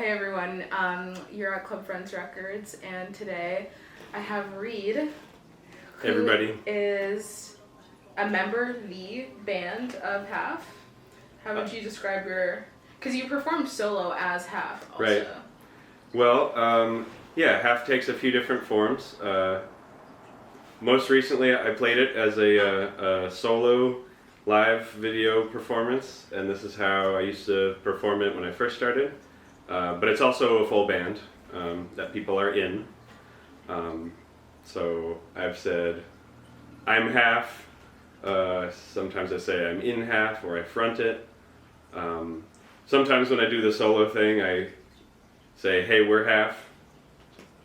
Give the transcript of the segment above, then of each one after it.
Hey everyone, you're at Clubfriends Records, and today I have Reed, who everybody is a member of the band of Half. How would you describe your... Because you performed solo as Half also. Right. Well, yeah, Half takes a few different forms. Most recently I played it as a solo live video performance, and this is how I used to perform it when I first started. But it's also a full band that people are in. So I've said I'm Half. Sometimes I say I'm in Half, or I front it. Sometimes when I do the solo thing, I say, hey, we're Half.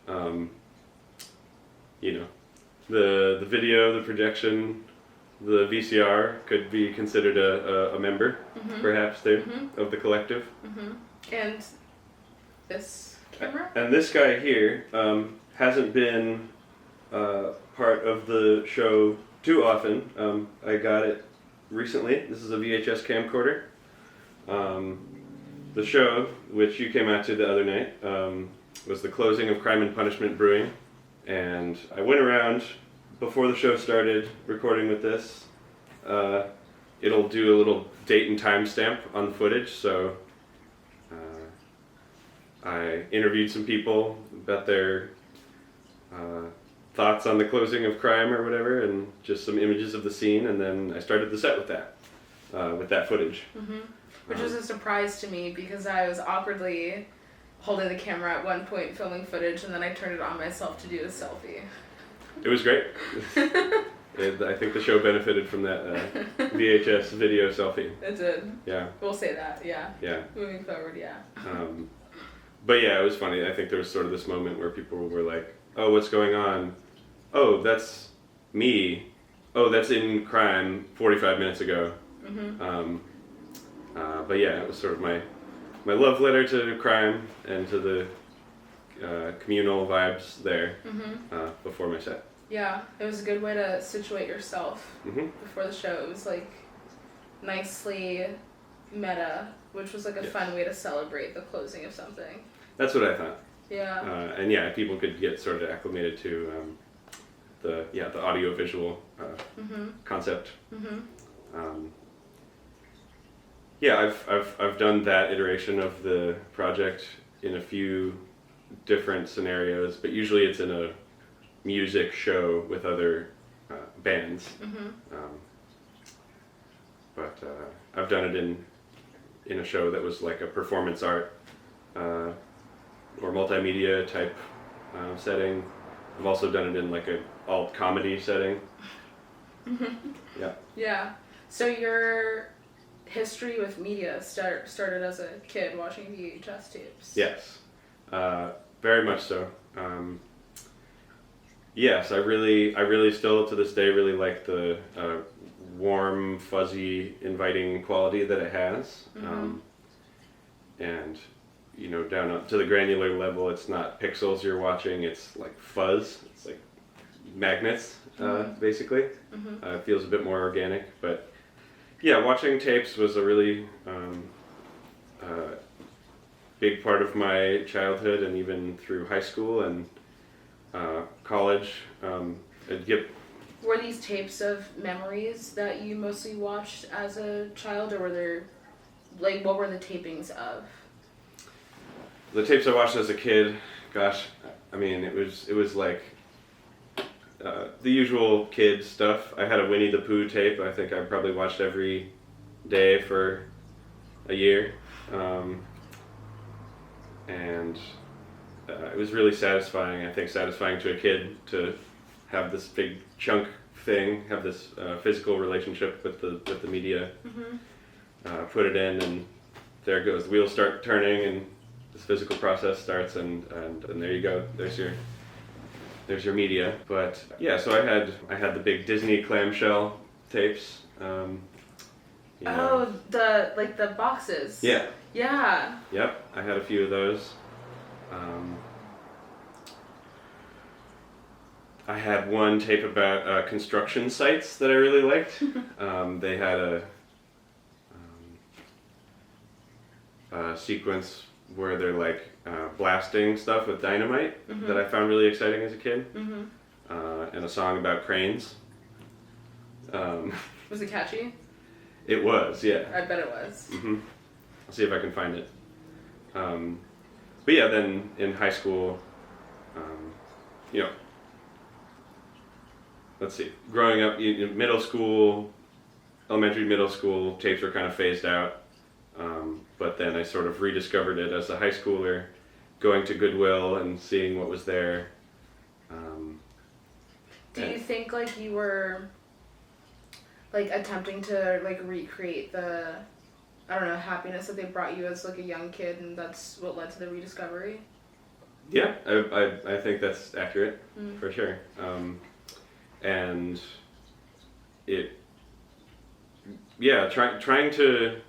The video, the projection, the VCR could be considered a member, perhaps, there, of the collective. And this camera? And this guy here hasn't been part of the show too often. I got it recently. This is a VHS camcorder. The show, which you came out to the other night, was the closing of Crime and Punishment Brewing. And I went around before the show started recording with this. It'll do a little date and time stamp on the footage, so I interviewed some people about their thoughts on the closing of Crime or whatever, and just some images of the scene, and then I started the set with that footage. Which was a surprise to me because I was awkwardly holding the camera at one point filming footage, and then I turned it on myself to do a selfie. It was great. I think the show benefited from that VHS video selfie. It did. Yeah. We'll say that, yeah. Yeah. Moving forward, yeah. But yeah, it was funny. I think there was sort of this moment where people were like, oh, what's going on? Oh, that's me. Oh, that's in Crime 45 minutes ago. But yeah, it was sort of my love letter to Crime and to the communal vibes there before my set. Yeah, it was a good way to situate yourself before the show. It was like nicely meta, which was like a fun way to celebrate the closing of something. That's what I thought. Yeah. And yeah, people could get sort of acclimated to the audio visual concept. Yeah, I've done that iteration of the project in a few different scenarios, but usually it's in a music show with other bands. But I've done it in a show that was like a performance art or multimedia type setting. I've also done it in like a alt comedy setting. Yeah. Yeah. So your history with media started as a kid watching VHS tapes. Yes, very much so. Yes, I really still to this day really like the warm, fuzzy, inviting quality that it has. And down up to the granular level, it's not pixels you're watching, it's like fuzz, it's like magnets, basically. It feels a bit more organic, but yeah, watching tapes was a really big part of my childhood, and even through high school and college. Were these tapes of memories that you mostly watched as a child, or were there, like, what were the tapings of? The tapes I watched as a kid, gosh, I mean, it was like the usual kid stuff. I had a Winnie the Pooh tape. I think I probably watched every day for a year. And it was really satisfying, I think satisfying to a kid to have this big chunk thing, have this physical relationship with the media, put it in, and there it goes. The wheels start turning, and this physical process starts, and there you go. There's your media. But yeah, so I had the big Disney clamshell tapes. Oh, the boxes. Yeah. Yeah. Yep, I had a few of those. I had one tape about construction sites that I really liked. They had a sequence where they're like blasting stuff with dynamite that I found really exciting as a kid, and a song about cranes. Was it catchy? It was, yeah. I bet it was. I'll see if I can find it. But yeah, then in high school, you know, let's see, growing up, middle school, elementary, middle school, tapes were kind of phased out. But then I sort of rediscovered it as a high schooler, going to Goodwill and seeing what was there. Do you think like you were like attempting to like recreate the, I don't know, happiness that they brought you as like a young kid, and that's what led to the rediscovery? Yeah, I think that's accurate for sure. And trying to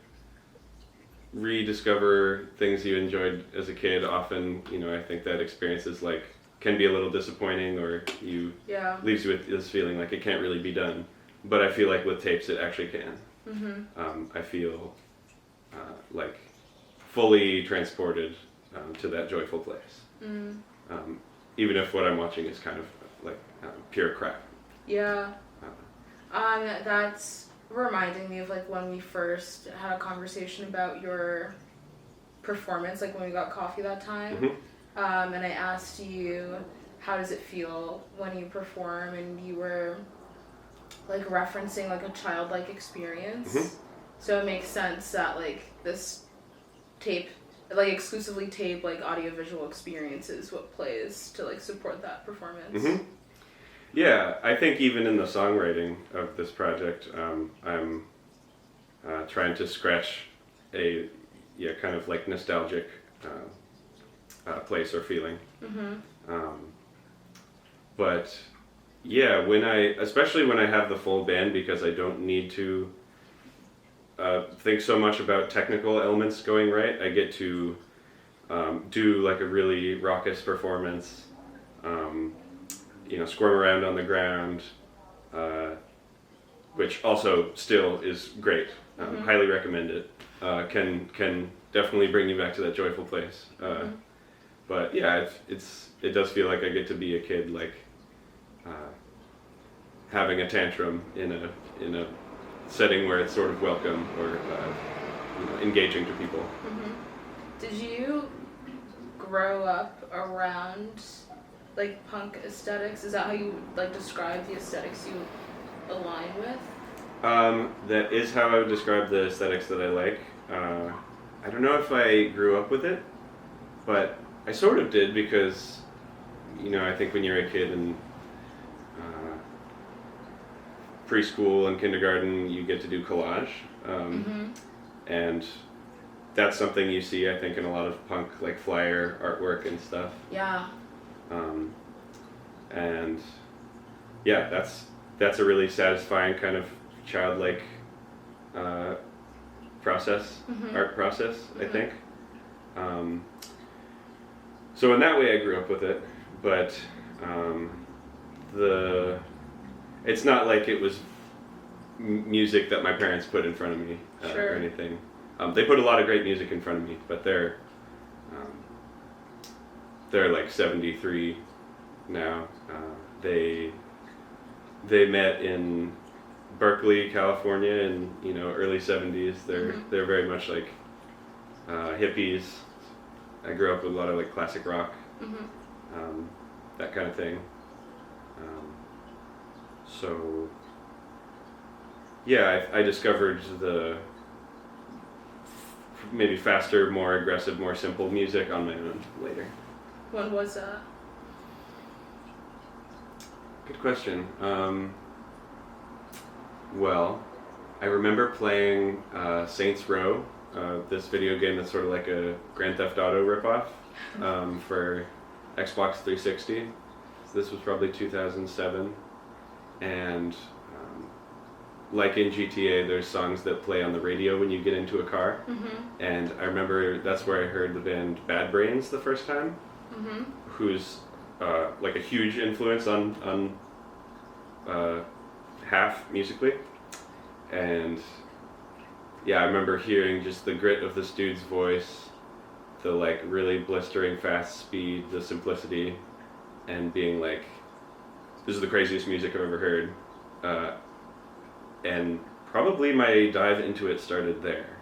rediscover things you enjoyed as a kid, often, I think that experience is like, can be a little disappointing, or leaves you with this feeling like it can't really be done. But I feel like with tapes it actually can. I feel like fully transported to that joyful place. Even if what I'm watching is kind of like pure crap. Yeah. That's reminding me of like when we first had a conversation about your performance, like when we got coffee that time. And I asked you, how does it feel when you perform, and you were like referencing like a childlike experience. So it makes sense that like this tape, like exclusively tape, like audiovisual experience is what plays to like support that performance. Yeah, I think even in the songwriting of this project, I'm trying to scratch a kind of like nostalgic place or feeling. But yeah, especially when I have the full band, because I don't need to think so much about technical elements going right. I get to do like a really raucous performance, squirm around on the ground, which also still is great. Highly recommend it. Can definitely bring you back to that joyful place. But yeah, it does feel like I get to be a kid, like having a tantrum in a setting where it's sort of welcome, or engaging to people. Did you grow up around like punk aesthetics? Is that how you like describe the aesthetics you align with? That is how I would describe the aesthetics that I like. I don't know if I grew up with it, but I sort of did, because I think when you're a kid in preschool and kindergarten, you get to do collage, and that's something you see, I think, in a lot of punk like flyer artwork and stuff. Yeah. And yeah, that's a really satisfying kind of childlike process, art process, I think. So in that way I grew up with it, but it's not like it was music that my parents put in front of me or anything. They put a lot of great music in front of me, but they're like 73 now. They met in Berkeley, California in early 70s. They're very much like hippies. I grew up with a lot of like classic rock, that kind of thing. So yeah, I discovered the maybe faster, more aggressive, more simple music on my own later. When was that? Good question. Well, I remember playing Saints Row, this video game that's sort of like a Grand Theft Auto ripoff, for Xbox 360. So this was probably 2007, and like in GTA, there's songs that play on the radio when you get into a car, and I remember that's where I heard the band Bad Brains the first time, who's like a huge influence on Half musically, and yeah, I remember hearing just the grit of this dude's voice, the like really blistering fast speed, the simplicity, and being like, this is the craziest music I've ever heard. And probably my dive into it started there,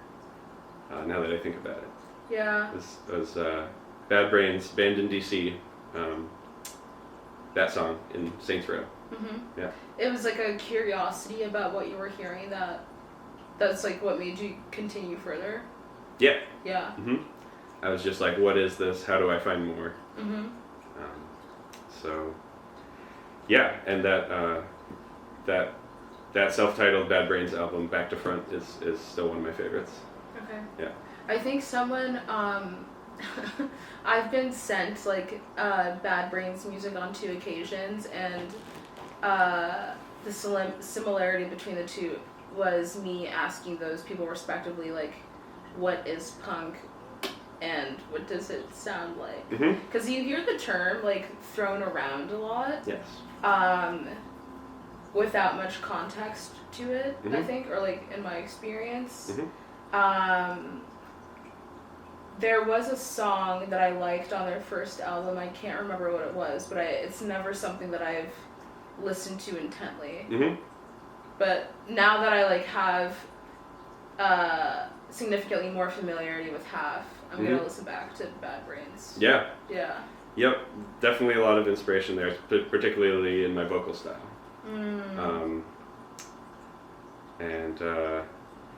now that I think about it. Yeah. It was Bad Brains, band in DC, that song in Saints Row. Mm-hmm. Yeah. It was like a curiosity about what you were hearing that's like what made you continue further. Yeah. Yeah. Mm-hmm. I was just like, what is this? How do I find more? Mm-hmm. So, yeah, and that self-titled Bad Brains album, Back to Front, is still one of my favorites. Okay. Yeah. I think someone, I've been sent like Bad Brains music on 2 occasions, and the similarity between the two was me asking those people respectively, like, what is punk and what does it sound like? Because you hear the term like thrown around a lot. Yes. Without much context to it, I think, or like in my experience. There was a song that I liked on their first album. I can't remember what it was, but it's never something that I've listened to intently. But now that I like have significantly more familiarity with Half, I'm gonna listen back to Bad Brains. Yeah. Yeah. Yep. Definitely a lot of inspiration there, particularly in my vocal style.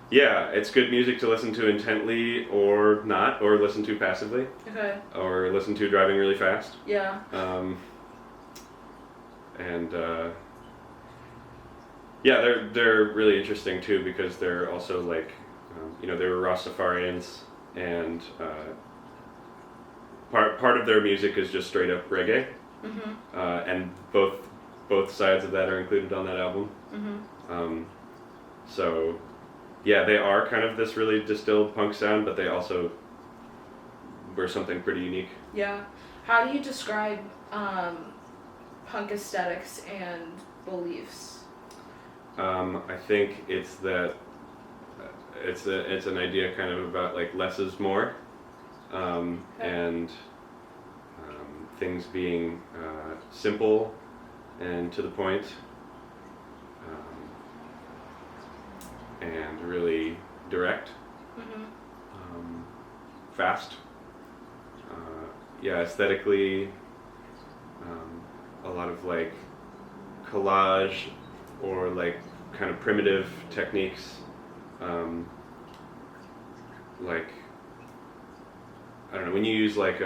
Yeah, it's good music to listen to intently or not, or listen to passively. Okay. Or listen to driving really fast. Yeah. Yeah, they're really interesting too, because they're also like, they were Rastafarians, and part of their music is just straight up reggae, and both sides of that are included on that album. So, yeah, they are kind of this really distilled punk sound, but they also were something pretty unique. Yeah. How do you describe punk aesthetics and beliefs? I think it's that it's an idea kind of about like less is more, and things being simple and to the point, and really direct, fast. Yeah, aesthetically, a lot of like collage or like kind of primitive techniques, like, I don't know, when you use like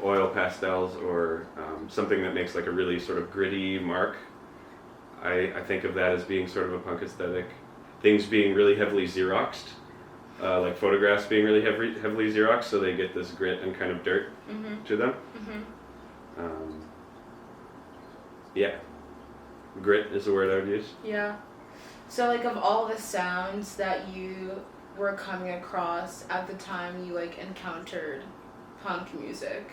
oil pastels or something that makes like a really sort of gritty mark, I think of that as being sort of a punk aesthetic. Things being really heavily Xeroxed, like photographs being really heavily Xeroxed, so they get this grit and kind of dirt to them. Yeah. Grit is the word I would use. Yeah. So like of all the sounds that you were coming across at the time you like encountered punk music,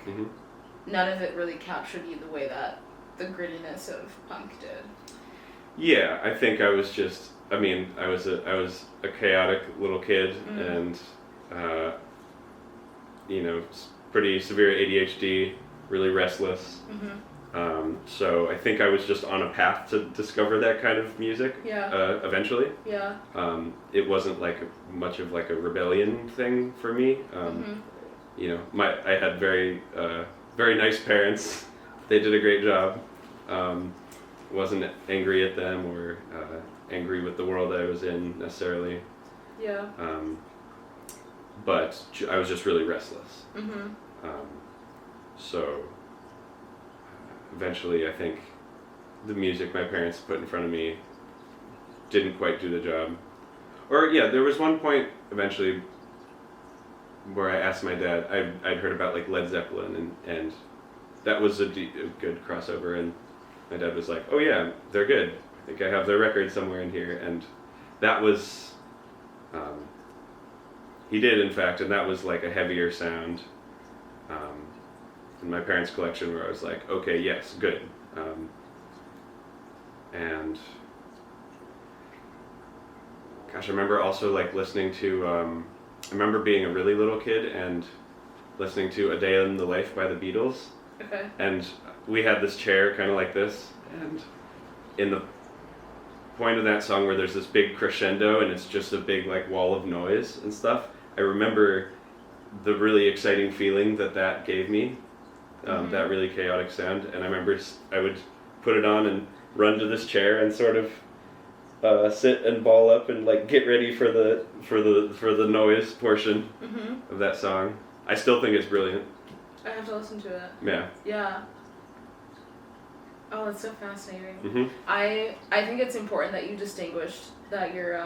none of it really captured you the way that the grittiness of punk did. Yeah, I think I was just, I was a chaotic little kid, and pretty severe ADHD, really restless. So I think I was just on a path to discover that kind of music. Yeah. Eventually. Yeah. It wasn't like much of like a rebellion thing for me. I had very nice parents. They did a great job. Wasn't angry at them or angry with the world I was in necessarily. Yeah. But I was just really restless. So eventually I think the music my parents put in front of me didn't quite do the job. Or yeah, there was one point eventually where I asked my dad, I'd heard about like Led Zeppelin, and that was a good crossover, and my dad was like, oh yeah, they're good. I think I have their record somewhere in here, and that was, he did in fact, and that was like a heavier sound in my parents' collection, where I was like, okay, yes, good. And gosh, I remember also like listening to, I remember being a really little kid and listening to A Day in the Life by the Beatles. Okay. And we had this chair kind of like this, and in the point of that song where there's this big crescendo and it's just a big like wall of noise and stuff, I remember the really exciting feeling that gave me, that really chaotic sound. And I remember I would put it on and run to this chair and sort of sit and ball up and like get ready for the noise portion of that song. I still think it's brilliant. I have to listen to it. Yeah. Yeah. Oh, that's so fascinating. Mm-hmm. I think it's important that you distinguished that your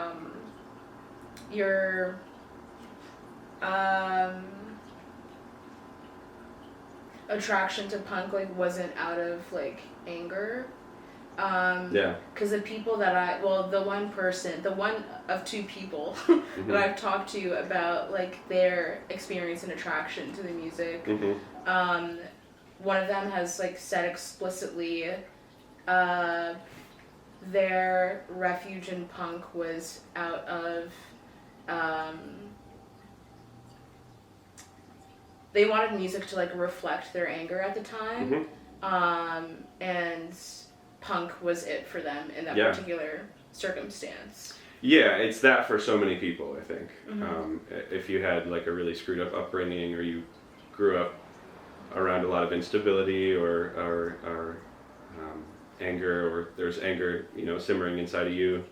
attraction to punk like wasn't out of like anger. Yeah. Because the people that the one of two people that I've talked to about like their experience and attraction to the music, one of them has like said explicitly their refuge in punk was out of they wanted music to like reflect their anger at the time, and punk was it for them in that particular circumstance. Yeah, it's that for so many people, I think. If you had like a really screwed up upbringing, or you grew up around a lot of instability or anger, or there's anger, simmering inside of you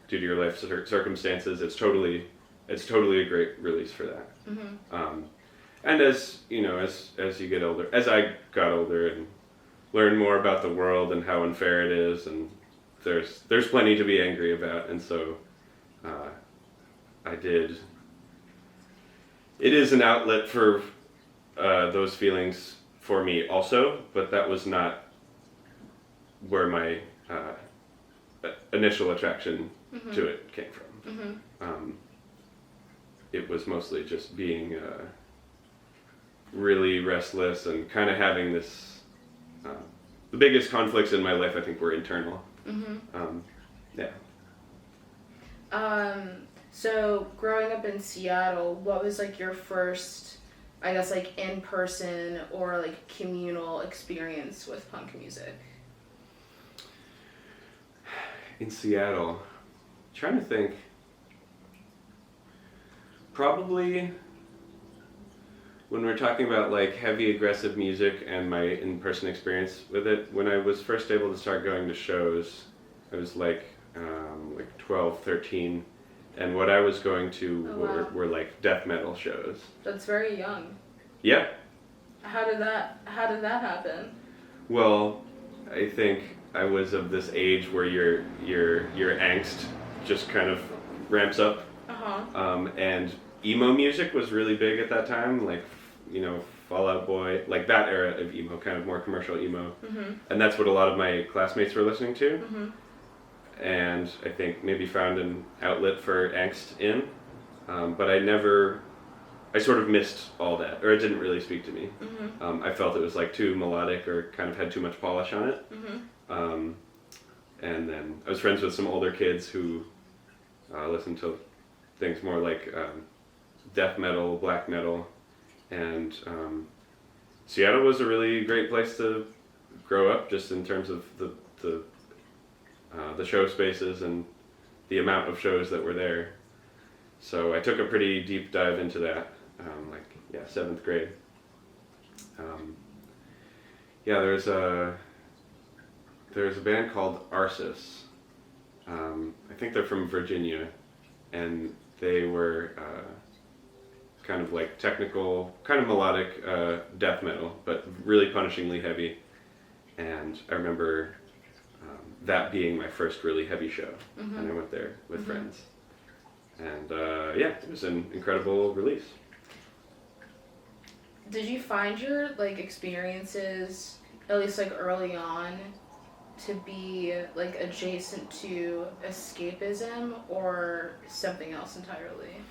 due to your life circumstances, it's totally a great release for that. And as you get older, as I got older and learned more about the world and how unfair it is, and there's plenty to be angry about, and so I did. It is an outlet for those feelings for me also, but that was not where my initial attraction to it came from. It was mostly just being really restless and kind of having this. The biggest conflicts in my life, I think, were internal. Yeah. So growing up in Seattle, what was like your first, I guess, like in-person or like communal experience with punk music? In Seattle, I'm trying to think. Probably when we're talking about like heavy aggressive music and my in-person experience with it, when I was first able to start going to shows, I was like 12, 13, and what I was going to were like death metal shows. That's very young. Yeah. How did that happen? Well, I think I was of this age where your angst just kind of ramps up. And emo music was really big at that time, like, Fall Out Boy, like that era of emo, kind of more commercial emo. And that's what a lot of my classmates were listening to. And I think maybe found an outlet for angst in, but I sort of missed all that, or it didn't really speak to me. I felt it was like too melodic or kind of had too much polish on it. And then I was friends with some older kids who listened to things more like death metal, black metal, and Seattle was a really great place to grow up, just in terms of the show spaces and the amount of shows that were there. So I took a pretty deep dive into that, 7th grade. There's a band called Arsis. I think they're from Virginia, and they were kind of like technical, kind of melodic death metal, but really punishingly heavy. And I remember that being my first really heavy show, and I went there with friends. And it was an incredible release. Did you find your like experiences, at least like early on, to be like adjacent to escapism or something else entirely?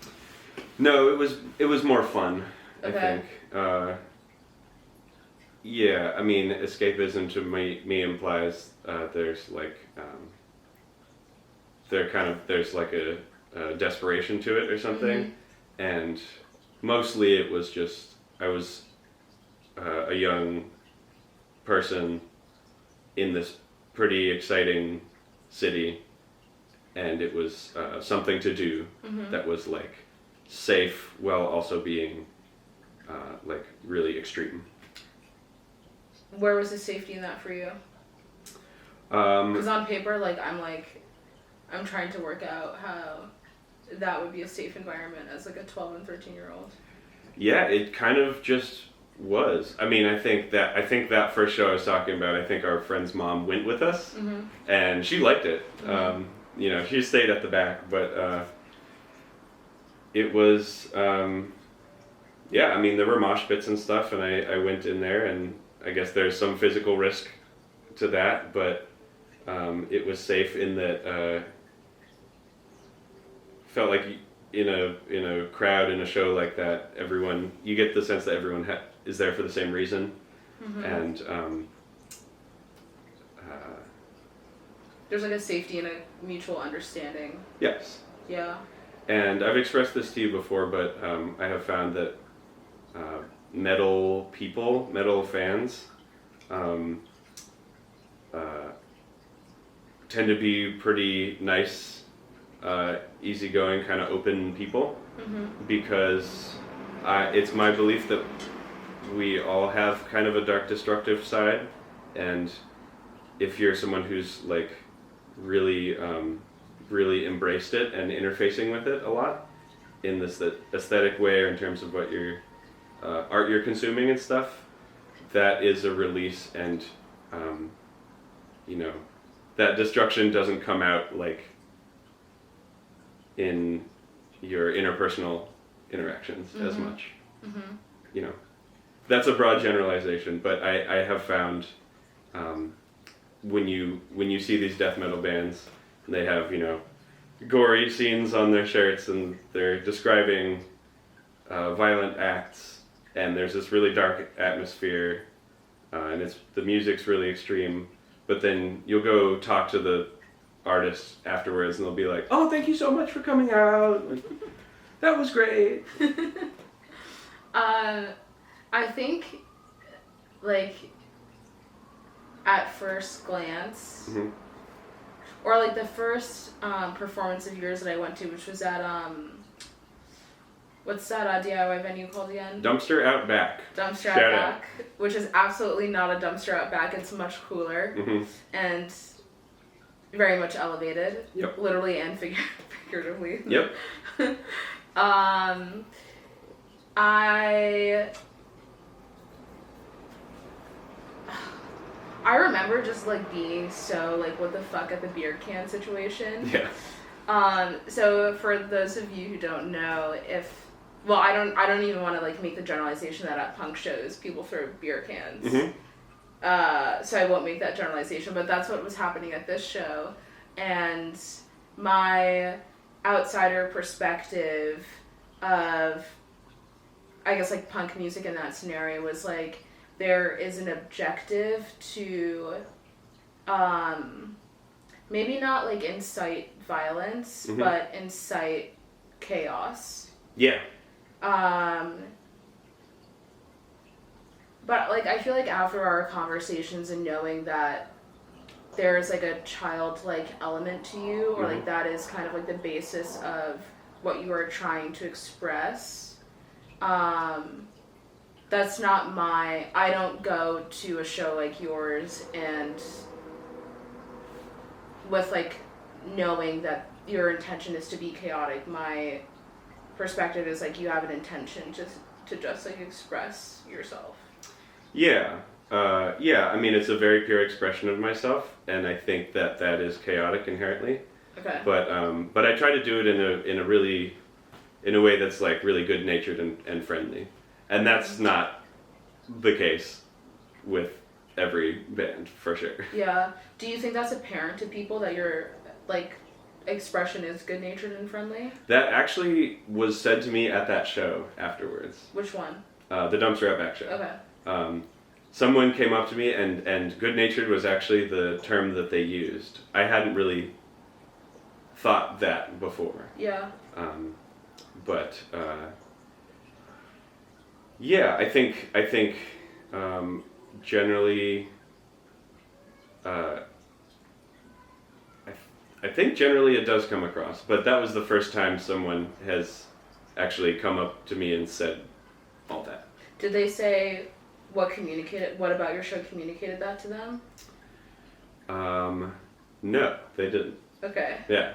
No, it was more fun. Okay. I think. I mean, escapism to me implies there's like there's like a desperation to it or something, and mostly it was just I was a young person in this pretty exciting city, and it was something to do that was like safe while also being like really extreme. Where was the safety in that for you? Because on paper, like I'm trying to work out how that would be a safe environment as like a 12 and 13-year-old. Yeah, it kind of just was. I mean, I think that first show I was talking about, I think our friend's mom went with us, and she liked it. You know, she stayed at the back, but it was, yeah, I mean, there were mosh pits and stuff, and I went in there, and I guess there's some physical risk to that, but it was safe in that felt like in a crowd in a show like that, everyone, you get the sense that everyone is there for the same reason, and there's like a safety and a mutual understanding. Yes. Yeah. And I've expressed this to you before, but I have found that metal fans, tend to be pretty nice, easygoing, kind of open people, because it's my belief that we all have kind of a dark, destructive side, and if you're someone who's like really embraced it and interfacing with it a lot in this aesthetic way, or in terms of what your art you're consuming and stuff, that is a release, and you know, that destruction doesn't come out like in your interpersonal interactions as much. You know, that's a broad generalization, but I have found when you see these death metal bands, they have, you know, gory scenes on their shirts, and they're describing violent acts, and there's this really dark atmosphere, and the music's really extreme, but then you'll go talk to the artists afterwards, and they'll be like, "Oh, thank you so much for coming out. Like, that was great." I think, like, at first glance, or like the first performance of yours that I went to, which was at what's that DIY venue called again? Dumpster Out Back. Dumpster Out Back, which is absolutely not a dumpster out back. It's much cooler and very much elevated, literally and figuratively. Yep. I remember just like being so like what the fuck at the beer can situation. Yeah. So for those of you who don't know, I don't even want to like make the generalization that at punk shows people throw beer cans. So I won't make that generalization, but that's what was happening at this show, and my outsider perspective of, I guess, like punk music in that scenario was like, there is an objective to maybe not like incite violence, but incite chaos. Yeah. But like I feel like after our conversations and knowing that there's like a childlike element to you, or like that is kind of like the basis of what you are trying to express, that's not I don't go to a show like yours and with like knowing that your intention is to be chaotic. My perspective is like you have an intention to just like express yourself. Yeah. I mean, it's a very pure expression of myself, and I think that is chaotic inherently. Okay. But I try to do it in a way that's like really good natured and friendly. And that's not the case with every band, for sure. Yeah. Do you think that's apparent to people that your like expression is good natured and friendly? That actually was said to me at that show afterwards. Which one? The Dumpster Out Back show. Okay. Someone came up to me, and good natured was actually the term that they used. I hadn't really thought that before. Yeah. But yeah, I think generally, I think generally it does come across, but that was the first time someone has actually come up to me and said all that. Did they say what about your show communicated that to them? No, they didn't. Okay. Yeah.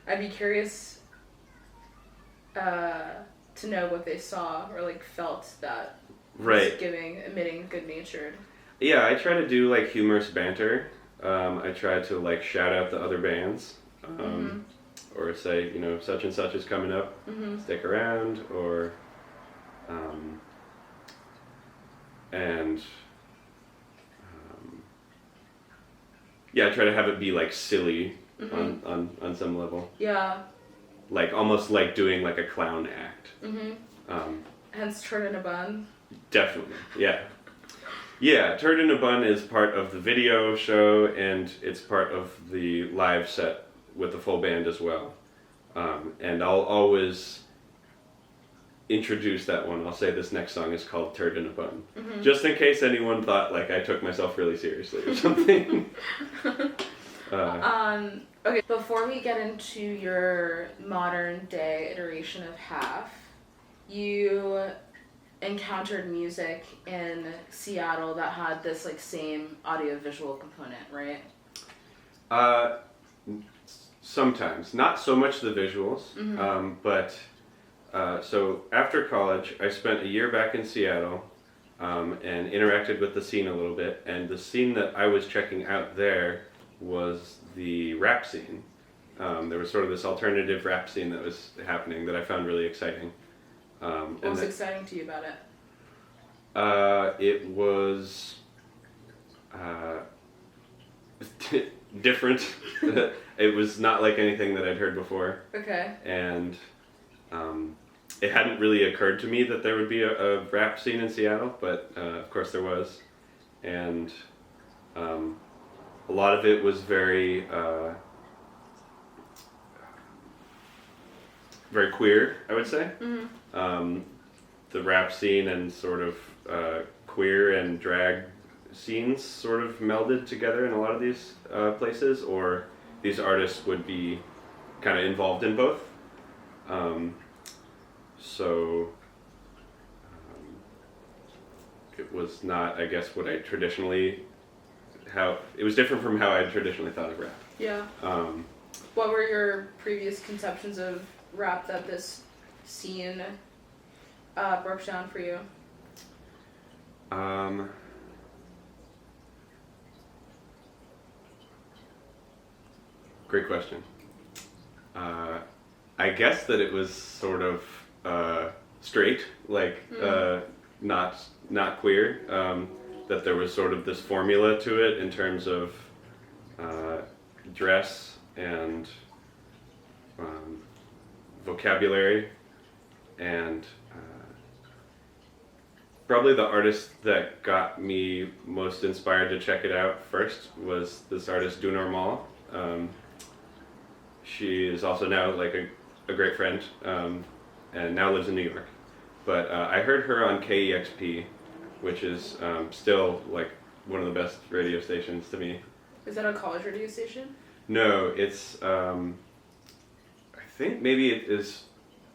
I'd be curious to know what they saw or like felt that right. was emitting good-natured. Yeah, I try to do like humorous banter. I try to like shout out the other bands, or say, you know, such and such is coming up, stick around, or yeah, I try to have it be like silly on some level. Yeah. Like almost like doing like a clown act. Hence Turd in a Bun. Definitely, yeah. Yeah, Turd in a Bun is part of the video show, and it's part of the live set with the full band as well. And I'll always introduce that one. I'll say this next song is called Turd in a Bun. Just in case anyone thought like I took myself really seriously or something. Okay, before we get into your modern day iteration of Half, you encountered music in Seattle that had this like same audio-visual component, right? Sometimes. Not so much the visuals, but so after college, I spent a year back in Seattle and interacted with the scene a little bit, and the scene that I was checking out there was the rap scene. There was sort of this alternative rap scene that was happening that I found really exciting. What was exciting to you about it? It was different. It was not like anything that I'd heard before. Okay. And it hadn't really occurred to me that there would be a rap scene in Seattle, but of course there was. And a lot of it was very very queer, I would say. The rap scene and sort of queer and drag scenes sort of melded together in a lot of these places, or these artists would be kind of involved in both. So it was not, I guess, what I traditionally, it was different from how I traditionally thought of rap. Yeah. What were your previous conceptions of rap that this scene broke down for you? Great question. I guess that it was sort of straight, like not queer. That there was sort of this formula to it in terms of dress and vocabulary, and probably the artist that got me most inspired to check it out first was this artist Du Normal. She is also now like a great friend, and now lives in New York. But I heard her on KEXP, which is still like one of the best radio stations to me. Is that a college radio station? No, it's I think maybe it is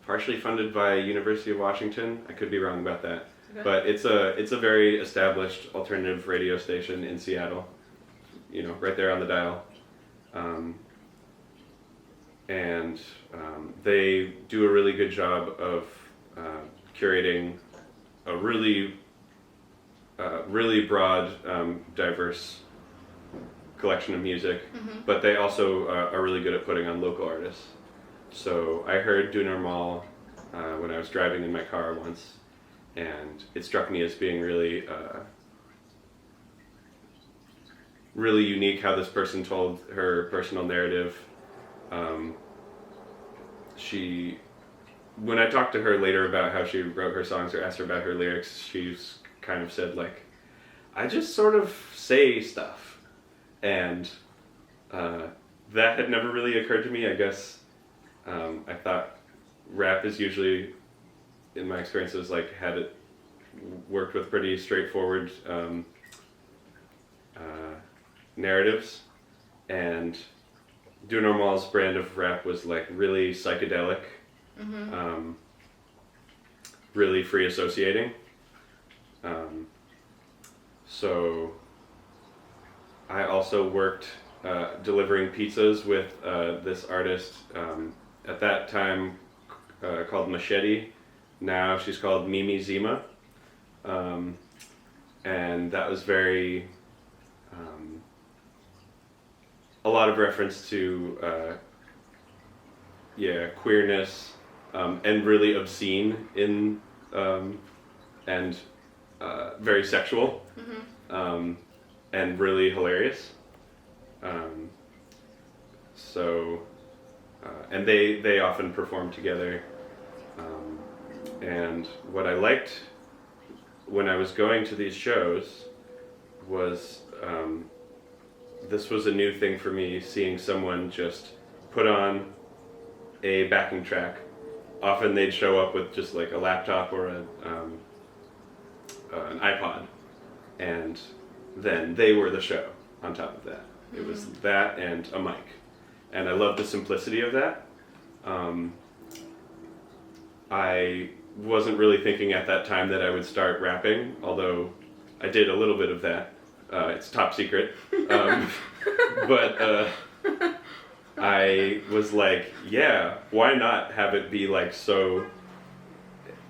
partially funded by University of Washington. I could be wrong about that. Okay. But it's a very established alternative radio station in Seattle. You know, right there on the dial. And they do a really good job of curating a really broad, diverse collection of music, but they also are really good at putting on local artists. So I heard Du Normal when I was driving in my car once, and it struck me as being really really unique how this person told her personal narrative. When I talked to her later about how she wrote her songs or asked her about her lyrics, she's kind of said like, I just sort of say stuff, and that had never really occurred to me. I guess I thought rap is usually, in my experiences, like had it worked with pretty straightforward narratives, and Do Normal's brand of rap was like really psychedelic, really free associating. So I also worked delivering pizzas with this artist at that time called Machete. Now she's called Mimi Zima. And that was very a lot of reference to queerness and really obscene in and very sexual and really hilarious. And they often perform together. And what I liked when I was going to these shows was this was a new thing for me, seeing someone just put on a backing track. Often they'd show up with just like a laptop or an iPod, and then they were the show on top of that. It was that and a mic, and I love the simplicity of that. I wasn't really thinking at that time that I would start rapping, although I did a little bit of that. It's top secret. But I was like, yeah, why not have it be like so,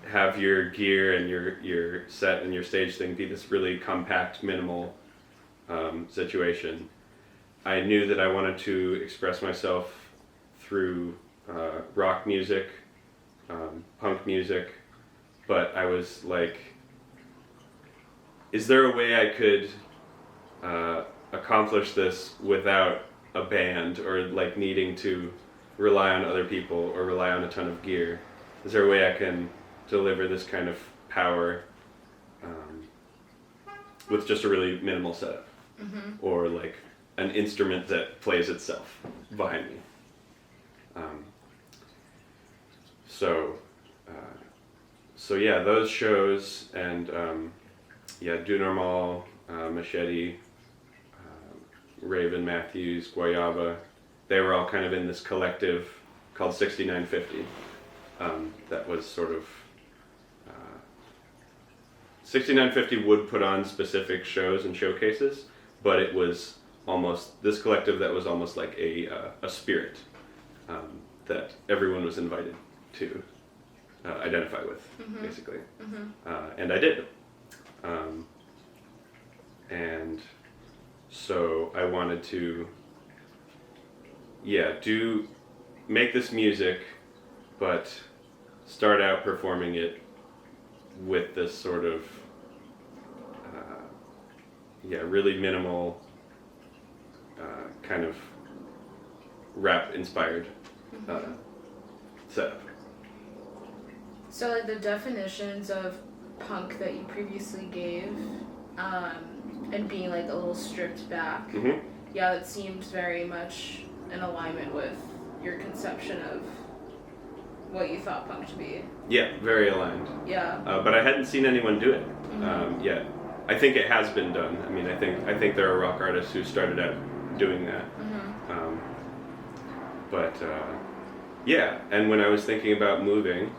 have your gear and your set and your stage thing be this really compact, minimal situation. I knew that I wanted to express myself through rock music, punk music, but I was like, is there a way I could accomplish this without a band, or like needing to rely on other people or rely on a ton of gear? Is there a way I can deliver this kind of power with just a really minimal setup, or like an instrument that plays itself behind me? So yeah, those shows and Do Normal, Machete, Raven Matthews, Guayaba, they were all kind of in this collective called 6950. That was sort of 6950 would put on specific shows and showcases, but it was almost this collective that was almost like a spirit that everyone was invited to identify with, basically. And I did. And so I wanted to, make this music, but start out performing it with this sort of, really minimal, kind of rap-inspired setup. So like the definitions of punk that you previously gave, and being like a little stripped back, it seemed very much in alignment with your conception of what you thought punk to be. Yeah, very aligned. Yeah. But I hadn't seen anyone do it yet. I think it has been done. I mean, I think there are rock artists who started out doing that. And when I was thinking about moving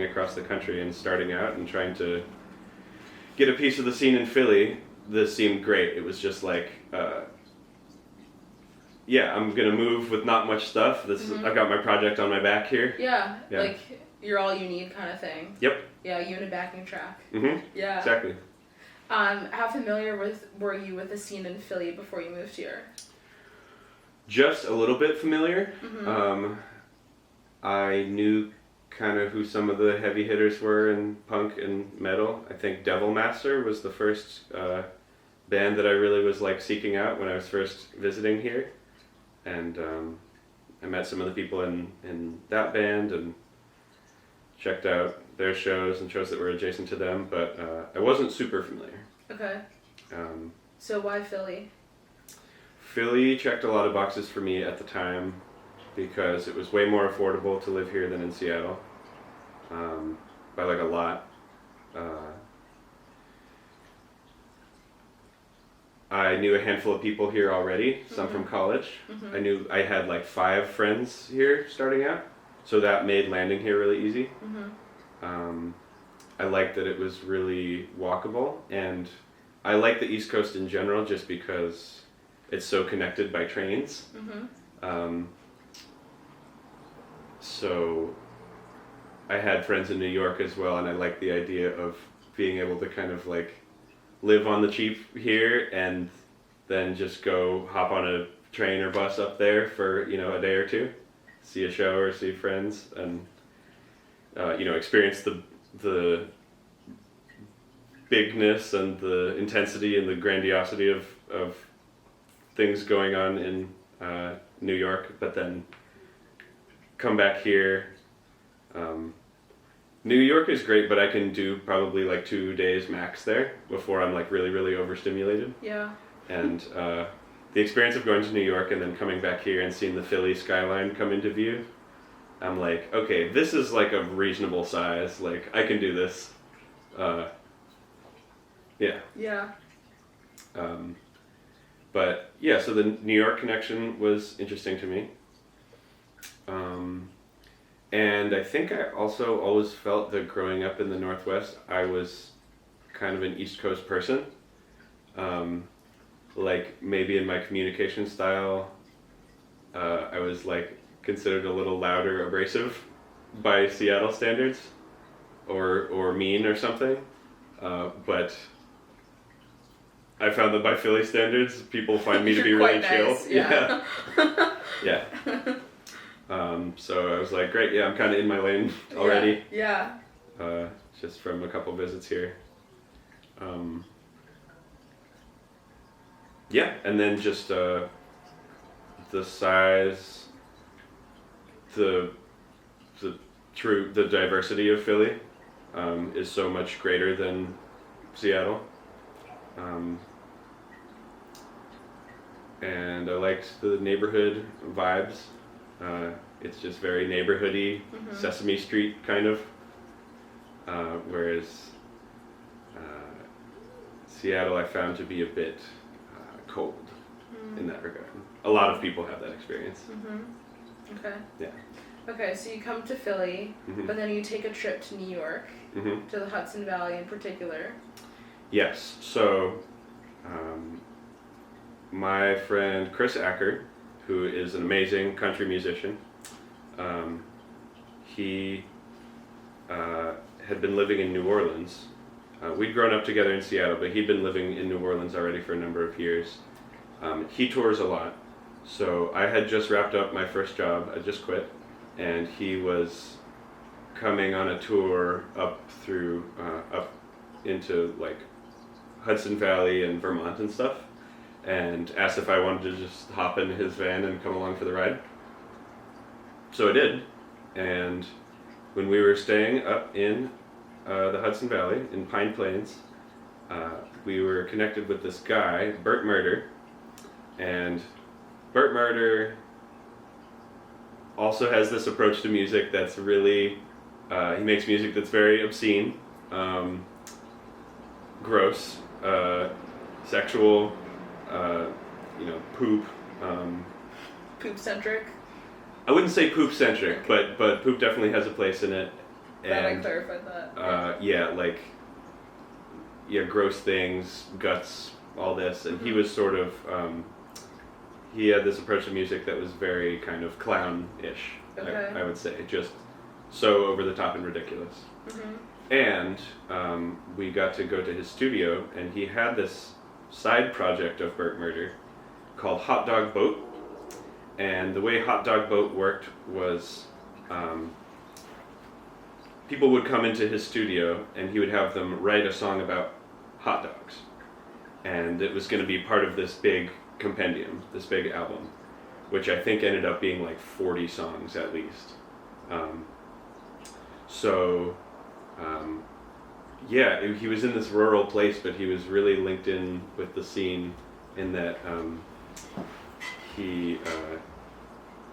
across the country and starting out and trying to get a piece of the scene in Philly, this seemed great. It was just like, I'm gonna move with not much stuff. I've got my project on my back here. Yeah, like you're all you need kind of thing. Yep. Yeah, you and a backing track. Yeah. Exactly. How familiar were you with the scene in Philly before you moved here? Just a little bit familiar. I knew kind of who some of the heavy hitters were in punk and metal. I think Devil Master was the first band that I really was like seeking out when I was first visiting here, and I met some of the people in that band and checked out their shows and shows that were adjacent to them, but I wasn't super familiar. Okay. So why Philly? Philly checked a lot of boxes for me at the time because it was way more affordable to live here than in Seattle, by like a lot. I knew a handful of people here already, some from college. I knew I had like 5 friends here starting out, so that made landing here really easy. I liked that it was really walkable, and I like the East Coast in general just because it's so connected by trains. So I had friends in New York as well, and I liked the idea of being able to kind of like live on the cheap here and then just go hop on a train or bus up there for, you know, a day or two, see a show or see friends, and you know, experience the bigness and the intensity and the grandiosity of things going on in New York, but then come back here. New York is great, but I can do probably like 2 days max there before I'm like really, really overstimulated. Yeah. And the experience of going to New York and then coming back here and seeing the Philly skyline come into view, I'm like, okay, this is like a reasonable size. Like, I can do this. Yeah. Yeah. But yeah, so the New York connection was interesting to me. And I think I also always felt that growing up in the Northwest, I was kind of an East Coast person. Like maybe in my communication style, I was like considered a little loud or abrasive by Seattle standards, or mean or something. But I found that by Philly standards, people find me to be really chill. Nice. Yeah. Yeah. So I was like, great, yeah, I'm kind of in my lane already. Yeah. Just from a couple visits here. Yeah, and then just the size, the diversity of Philly is so much greater than Seattle. And I liked the neighborhood vibes. It's just very neighborhoody, Sesame Street kind of. Whereas Seattle I found to be a bit cold in that regard. A lot of people have that experience. Okay. Yeah. Okay, so you come to Philly, but then you take a trip to New York, to the Hudson Valley in particular. Yes, so my friend Chris Acker, who is an amazing country musician, he had been living in New Orleans. We'd grown up together in Seattle, but he'd been living in New Orleans already for a number of years. He tours a lot, so I had just wrapped up my first job. I just quit, and he was coming on a tour up into like Hudson Valley and Vermont and stuff, and asked if I wanted to just hop in his van and come along for the ride. So I did, and when we were staying up in the Hudson Valley in Pine Plains, we were connected with this guy, Burt Murder, and Burt Murder also has this approach to music that's really, he makes music that's very obscene, gross, sexual, poop. Poop-centric? I wouldn't say poop-centric, but poop definitely has a place in it. Glad I clarified that. Gross things, guts, all this. And he was sort of, he had this approach to music that was very kind of clown-ish, I would say. Just so over the top and ridiculous. And we got to go to his studio, and he had this side project of Burt Murder called Hot Dog Boat. And the way Hot Dog Boat worked was people would come into his studio and he would have them write a song about hot dogs. And it was going to be part of this big compendium, this big album, which I think ended up being like 40 songs at least. He was in this rural place, but he was really linked in with the scene in that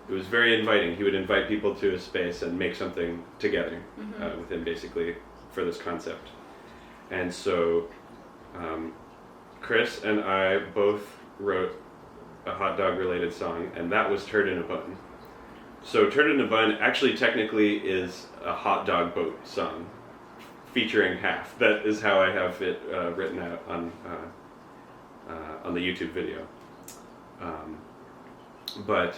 it was very inviting. He would invite people to his space and make something together with him, basically, for this concept. And so Chris and I both wrote a hot dog related song, and that was Turd in a Bun. So Turd in a Bun actually technically is a hot dog boat song featuring half. That is how I have it written out on the YouTube video. But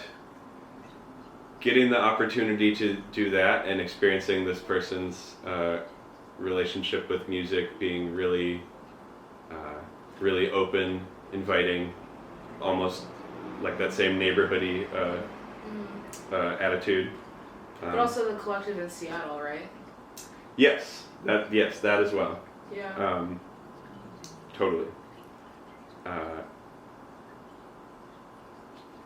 getting the opportunity to do that and experiencing this person's relationship with music being really really open, inviting, almost like that same neighborhoody attitude. But also the collective in Seattle, right? Yes, that as well. Yeah. Totally.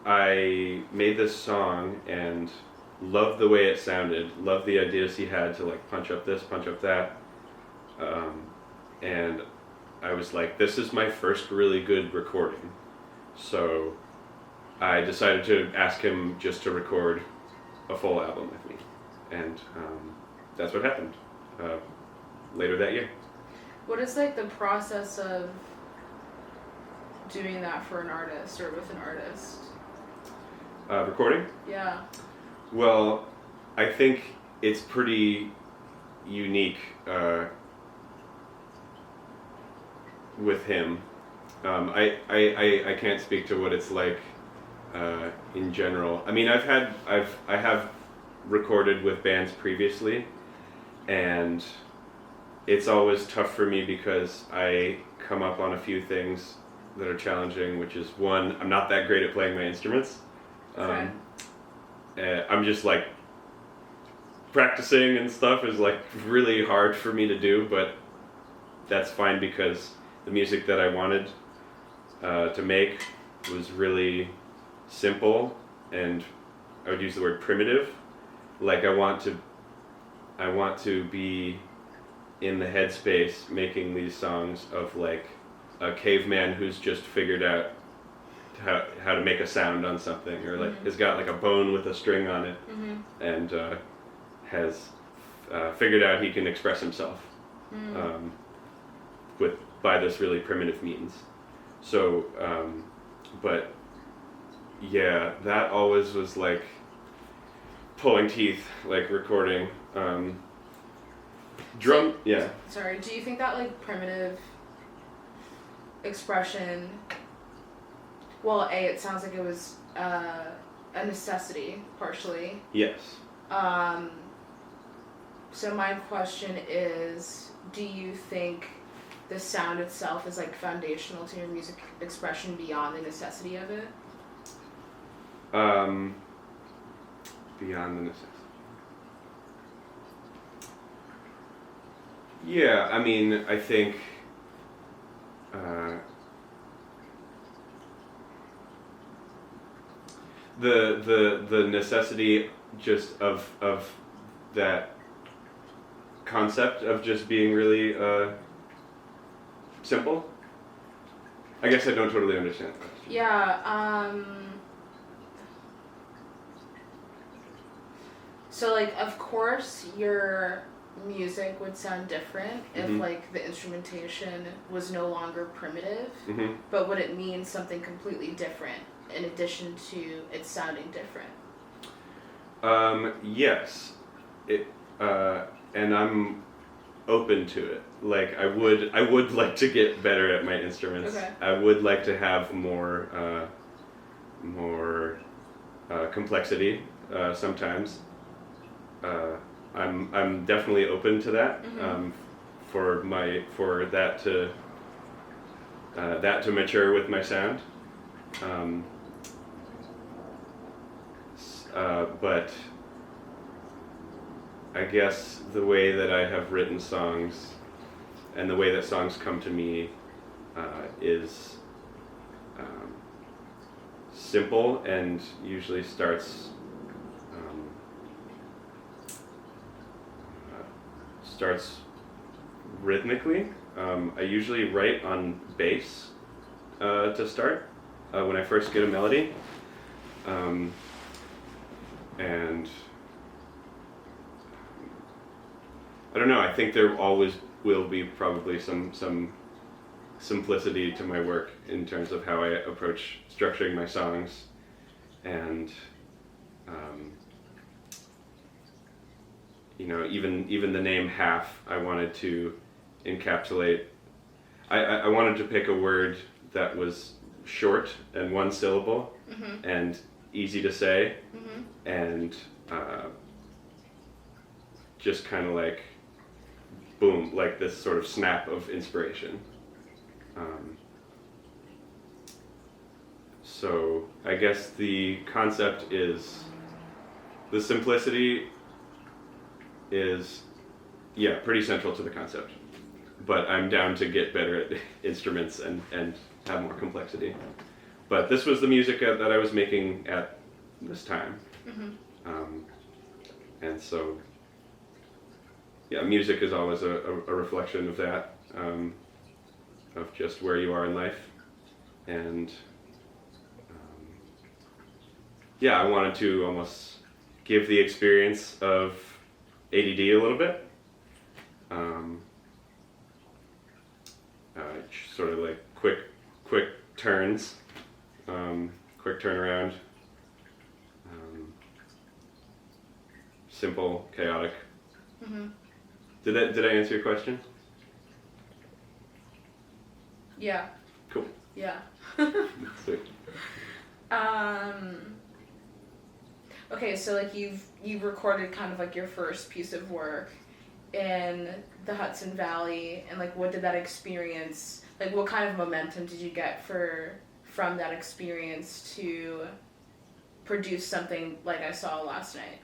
I made this song and loved the way it sounded, loved the ideas he had to like punch up this, punch up that. And I was like, this is my first really good recording. So I decided to ask him just to record a full album with me. And that's what happened later that year. What is like the process of doing that for an artist or with an artist? Recording? Yeah. Well, I think it's pretty unique with him. I can't speak to what it's like in general. I mean, I have recorded with bands previously, and it's always tough for me because I come up on a few things that are challenging, which is one, I'm not that great at playing my instruments. Okay. I'm just like practicing and stuff is like really hard for me to do, but that's fine because the music that I wanted to make was really simple, and I would use the word primitive. Like I want to be in the headspace making these songs of like a caveman who's just figured out how to make a sound on something, or like has got like a bone with a string on it, and has figured out he can express himself by this really primitive means. So, but yeah, that always was like pulling teeth, like recording. Drum, yeah. Sorry, do you think that like primitive expression, well, it sounds like it was a necessity, partially. Yes. So my question is, do you think the sound itself is like foundational to your music expression beyond the necessity of it? Beyond the necessity. Yeah, I mean, I think the necessity just of that concept of just being really simple. I guess I don't totally understand the question. Yeah, so like of course your music would sound different if like the instrumentation was no longer primitive, but would it mean something completely different in addition to it sounding different? Yes, and I'm open to it. Like I would like to get better at my instruments. Okay. I would like to have more complexity sometimes. I'm definitely open to that. For that to mature with my sound. But I guess the way that I have written songs and the way that songs come to me is simple and usually starts rhythmically. I usually write on bass to start when I first get a melody. And I don't know, I think there always will be probably some simplicity to my work in terms of how I approach structuring my songs, and even the name half, I wanted to encapsulate. I wanted to pick a word that was short and one syllable and easy to say, and just kind of like boom, like this sort of snap of inspiration. So I guess the concept is, the simplicity is, pretty central to the concept. But I'm down to get better at instruments and have more complexity. But this was the music that I was making at this time. And so, music is always a reflection of that, of just where you are in life. And I wanted to almost give the experience of ADD a little bit. Sort of like quick turns, quick turnaround, simple, chaotic. Did I answer your question? Yeah. Cool. Yeah. Sweet. Okay, so like you've recorded kind of like your first piece of work in the Hudson Valley, and like what did that experience, like what kind of momentum did you get from that experience to produce something like I saw last night?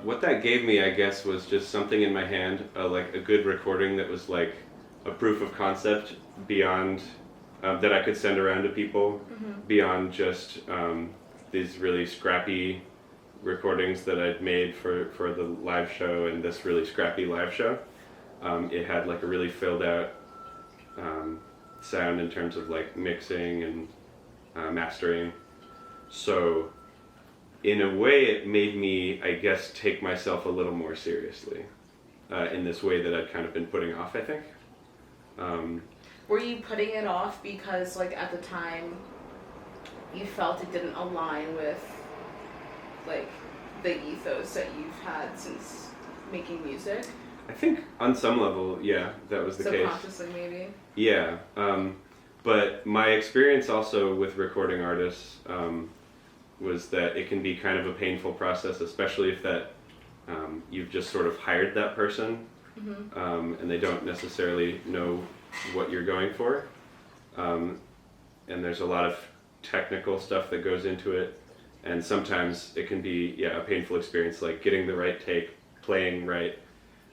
What that gave me, I guess, was just something in my hand, like a good recording that was like a proof of concept beyond, that I could send around to people, beyond just these really scrappy recordings that I'd made for the live show and this really scrappy live show. It had like a really filled out sound in terms of like mixing and mastering. So in a way it made me, I guess, take myself a little more seriously in this way that I'd kind of been putting off, I think. Were you putting it off because like at the time you felt it didn't align with like the ethos that you've had since making music? I think on some level, that was the case. Subconsciously, maybe. Yeah, but my experience also with recording artists was that it can be kind of a painful process, especially if that you've just sort of hired that person, and they don't necessarily know what you're going for, and there's a lot of technical stuff that goes into it, and sometimes it can be a painful experience, like getting the right take, playing right.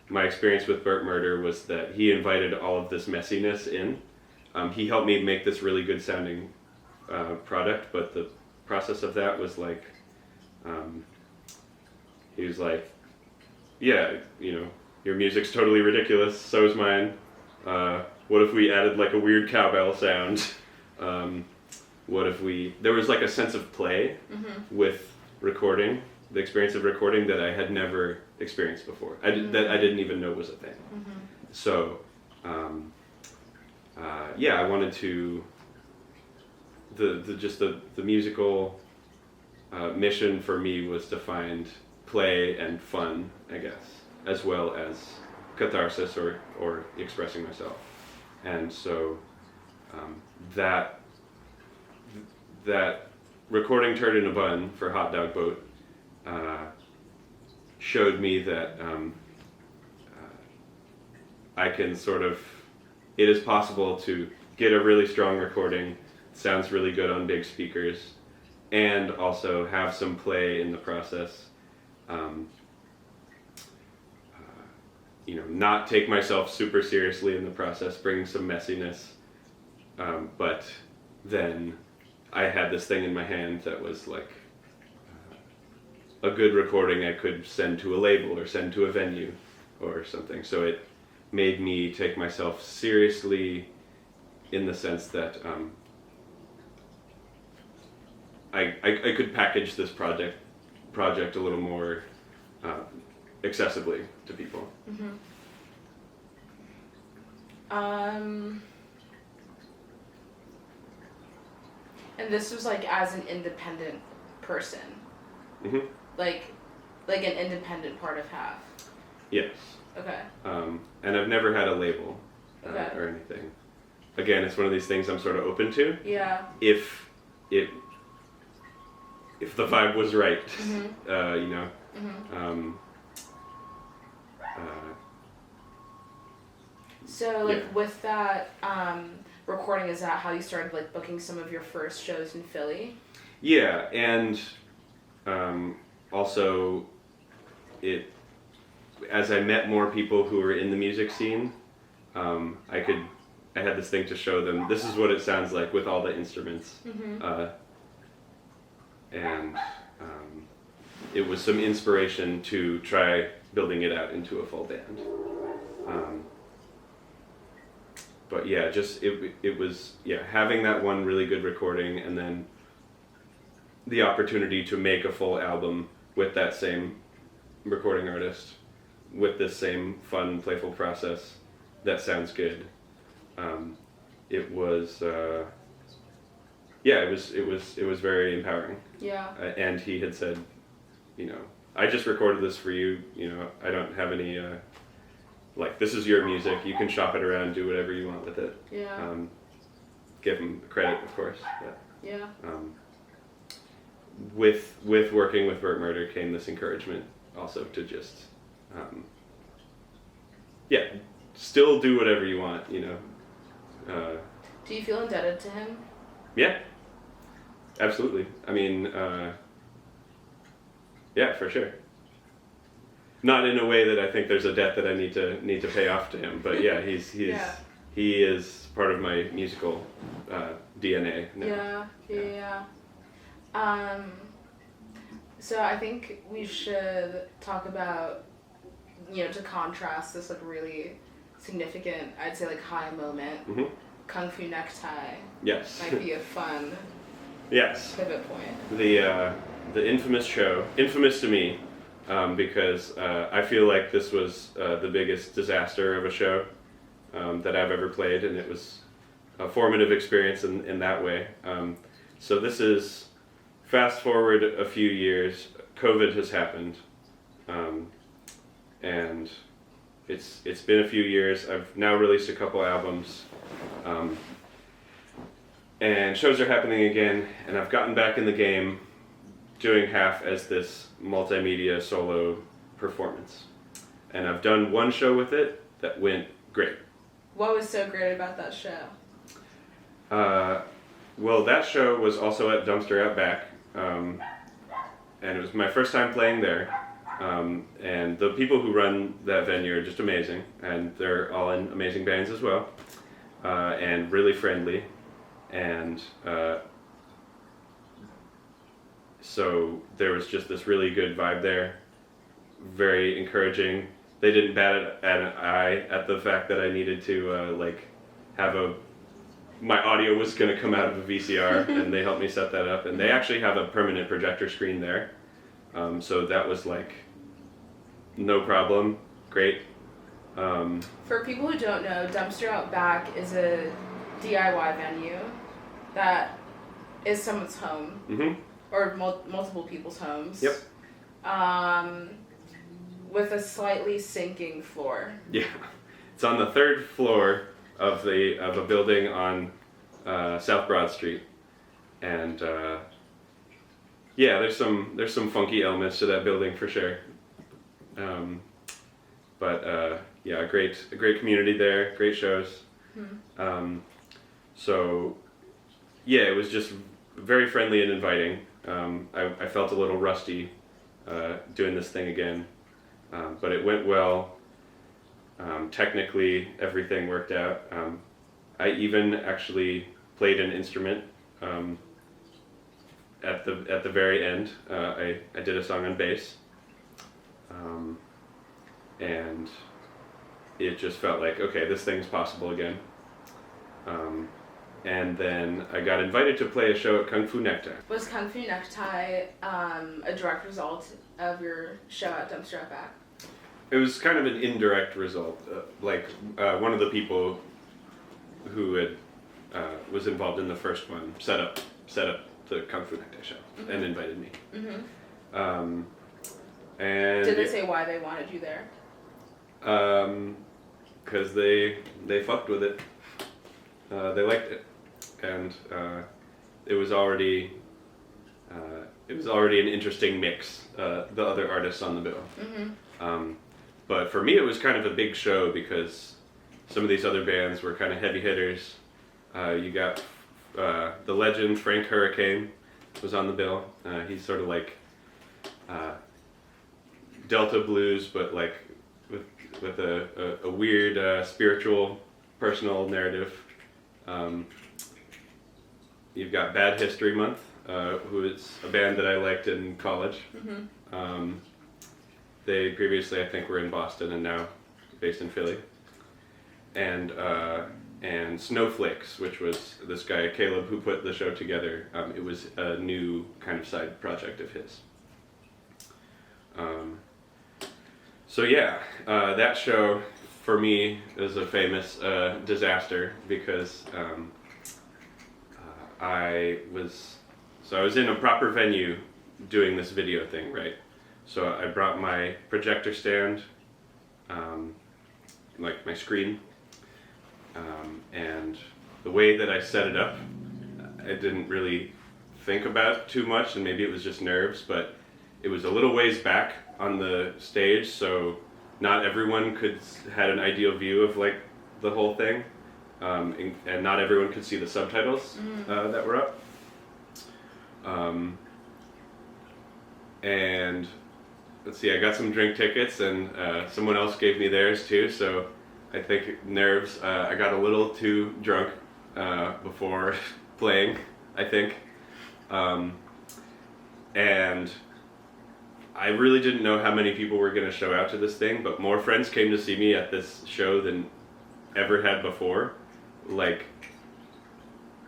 My experience with Burt Murder was that he invited all of this messiness in. He helped me make this really good sounding product, but the process of that was like, he was like, your music's totally ridiculous, so is mine. What if we added like a weird cowbell sound? What if there was like a sense of play with recording, the experience of recording that I had never experienced before, that I didn't even know was a thing. So, I wanted to, the musical mission for me was to find play and fun, I guess, as well as catharsis or expressing myself. And so that recording Turd in a Bun for Hot Dog Boat showed me that I can it is possible to get a really strong recording, sounds really good on big speakers, and also have some play in the process. Not take myself super seriously in the process, bring some messiness, but then I had this thing in my hand that was like a good recording I could send to a label or send to a venue or something. So it made me take myself seriously in the sense that I could package this project a little more accessibly to people. Mm-hmm. And this was like as an independent person, Mm-hmm. like an independent part of Half. Yes. Okay. And I've never had a label Okay. or anything. Again, it's one of these things I'm sort of open to. Yeah. If the vibe was right, Mm-hmm. you know. Mm-hmm. So like with that recording, is that how you started like booking some of your first shows in Philly? Yeah, and also as I met more people who were in the music scene, I had this thing to show them. This is what it sounds like with all the instruments, and it was some inspiration to try building it out into a full band. But yeah, just it was having that one really good recording, and then the opportunity to make a full album with that same recording artist, with this same fun, playful process that sounds good. It was it was very empowering. Yeah. And he had said, you know, I just recorded this for you. You know, I don't have any like, this is your music. You can shop it around, do whatever you want with it. Yeah. Give him credit, of course. But, yeah. With working with Burt Murder came this encouragement also to just, still do whatever you want, you know. Do you feel indebted to him? Yeah, absolutely. I mean, yeah, for sure. Not in a way that I think there's a debt that I need to pay off to him, but yeah, he is part of my musical DNA now. Yeah. So I think we should talk about, you know, to contrast this like really significant, I'd say like high moment, Kung Fu Necktie. Yes. Might be a fun pivot point. The infamous show, infamous to me, because I feel like this was the biggest disaster of a show that I've ever played, and it was a formative experience in that way. So this is, fast forward a few years, COVID has happened, and it's been a few years. I've now released a couple albums, and shows are happening again, and I've gotten back in the game doing Half as this multimedia solo performance. And I've done one show with it that went great. What was so great about that show? Well, that show was also at Dumpster Out Back, and it was my first time playing there. And the people who run that venue are just amazing, and they're all in amazing bands as well, and really friendly. And so there was just this really good vibe there, very encouraging. They didn't bat an eye at the fact that I needed to have my audio was going to come out of a VCR, and they helped me set that up. And they actually have a permanent projector screen there, so that was like no problem. Great. For people who don't know, Dumpster Out Back is a DIY venue that is someone's home, or multiple people's homes. Yep. With a slightly sinking floor. Yeah, it's on the third floor of a building on South Broad Street, and there's some funky elements to that building for sure. But a great community there, great shows. So yeah, it was just very friendly and inviting. I felt a little rusty doing this thing again, but it went well. Technically, everything worked out. I even actually played an instrument at the very end. I did a song on bass, and it just felt like, okay, this thing's possible again. And then I got invited to play a show at Kung Fu Necktie. Was Kung Fu Necktie a direct result of your show at Dumpster Out Back? It was kind of an indirect result. One of the people who had was involved in the first one set up the Kung Fu Necktie show and invited me. And did they say why they wanted you there? Because they fucked with it. They liked it, and it was already an interesting mix. The other artists on the bill. But for me, it was kind of a big show because some of these other bands were kind of heavy hitters. You got the legend Frank Hurricane was on the bill. He's sort of like Delta blues, but like with a weird spiritual, personal narrative. You've got Bad History Month, who is a band that I liked in college. They previously, I think, were in Boston and now based in Philly. And Snowflakes, which was this guy Caleb who put the show together. It was a new kind of side project of his. So yeah, that show for me is a famous disaster because I was in a proper venue doing this video thing, right? So I brought my projector stand, like my screen, and the way that I set it up, I didn't really think about too much, and maybe it was just nerves, but it was a little ways back on the stage, so not everyone had an ideal view of like the whole thing, and not everyone could see the subtitles that were up. And let's see, I got some drink tickets, and someone else gave me theirs too, so I think nerves. I got a little too drunk before playing, I think. And I really didn't know how many people were going to show out to this thing, but more friends came to see me at this show than ever had before.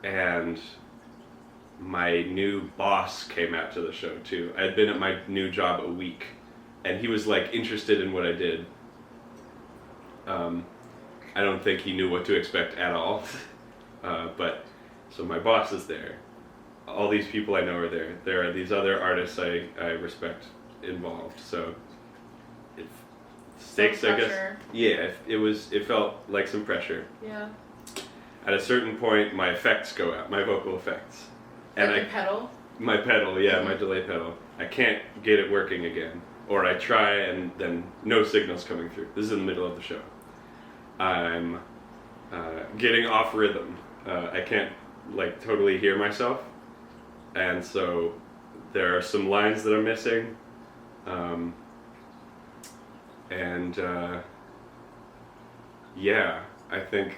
And my new boss came out to the show too. I had been at my new job a week, and he was like interested in what I did. I don't think he knew what to expect at all. But so my boss is there. All these people I know are there. There are these other artists I respect involved. So it stakes, I guess. Yeah, it felt like some pressure. Yeah. At a certain point, my effects go out, my vocal effects. And like pedal? My pedal, yeah, my delay pedal. I can't get it working again. Or I try and then no signal's coming through. This is in the middle of the show. I'm getting off rhythm. I can't like totally hear myself. And so there are some lines that I'm missing. Yeah, I think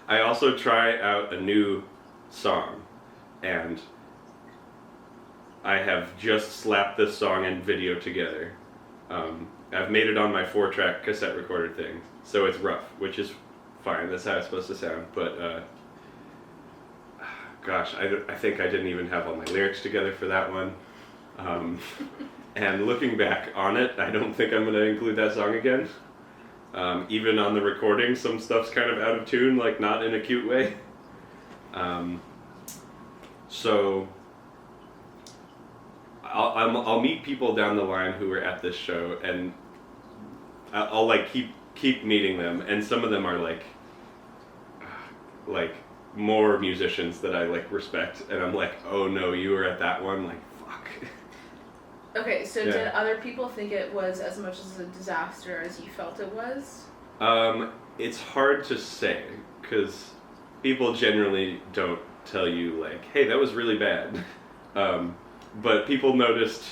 I also try out a new song, and I have just slapped this song and video together. I've made it on my 4-track cassette recorder thing, so it's rough, which is fine, that's how it's supposed to sound, but gosh, I think I didn't even have all my lyrics together for that one. And looking back on it, I don't think I'm going to include that song again. Even on the recording, some stuff's kind of out of tune, like not in a cute way. So I'll meet people down the line who are at this show, and I'll like keep meeting them, and some of them are like more musicians that I like respect, and I'm like, oh no, you were at that one, like fuck. Okay, so yeah. Did other people think it was as much as a disaster as you felt it was? It's hard to say, because people generally don't tell you like, hey, that was really bad. But people noticed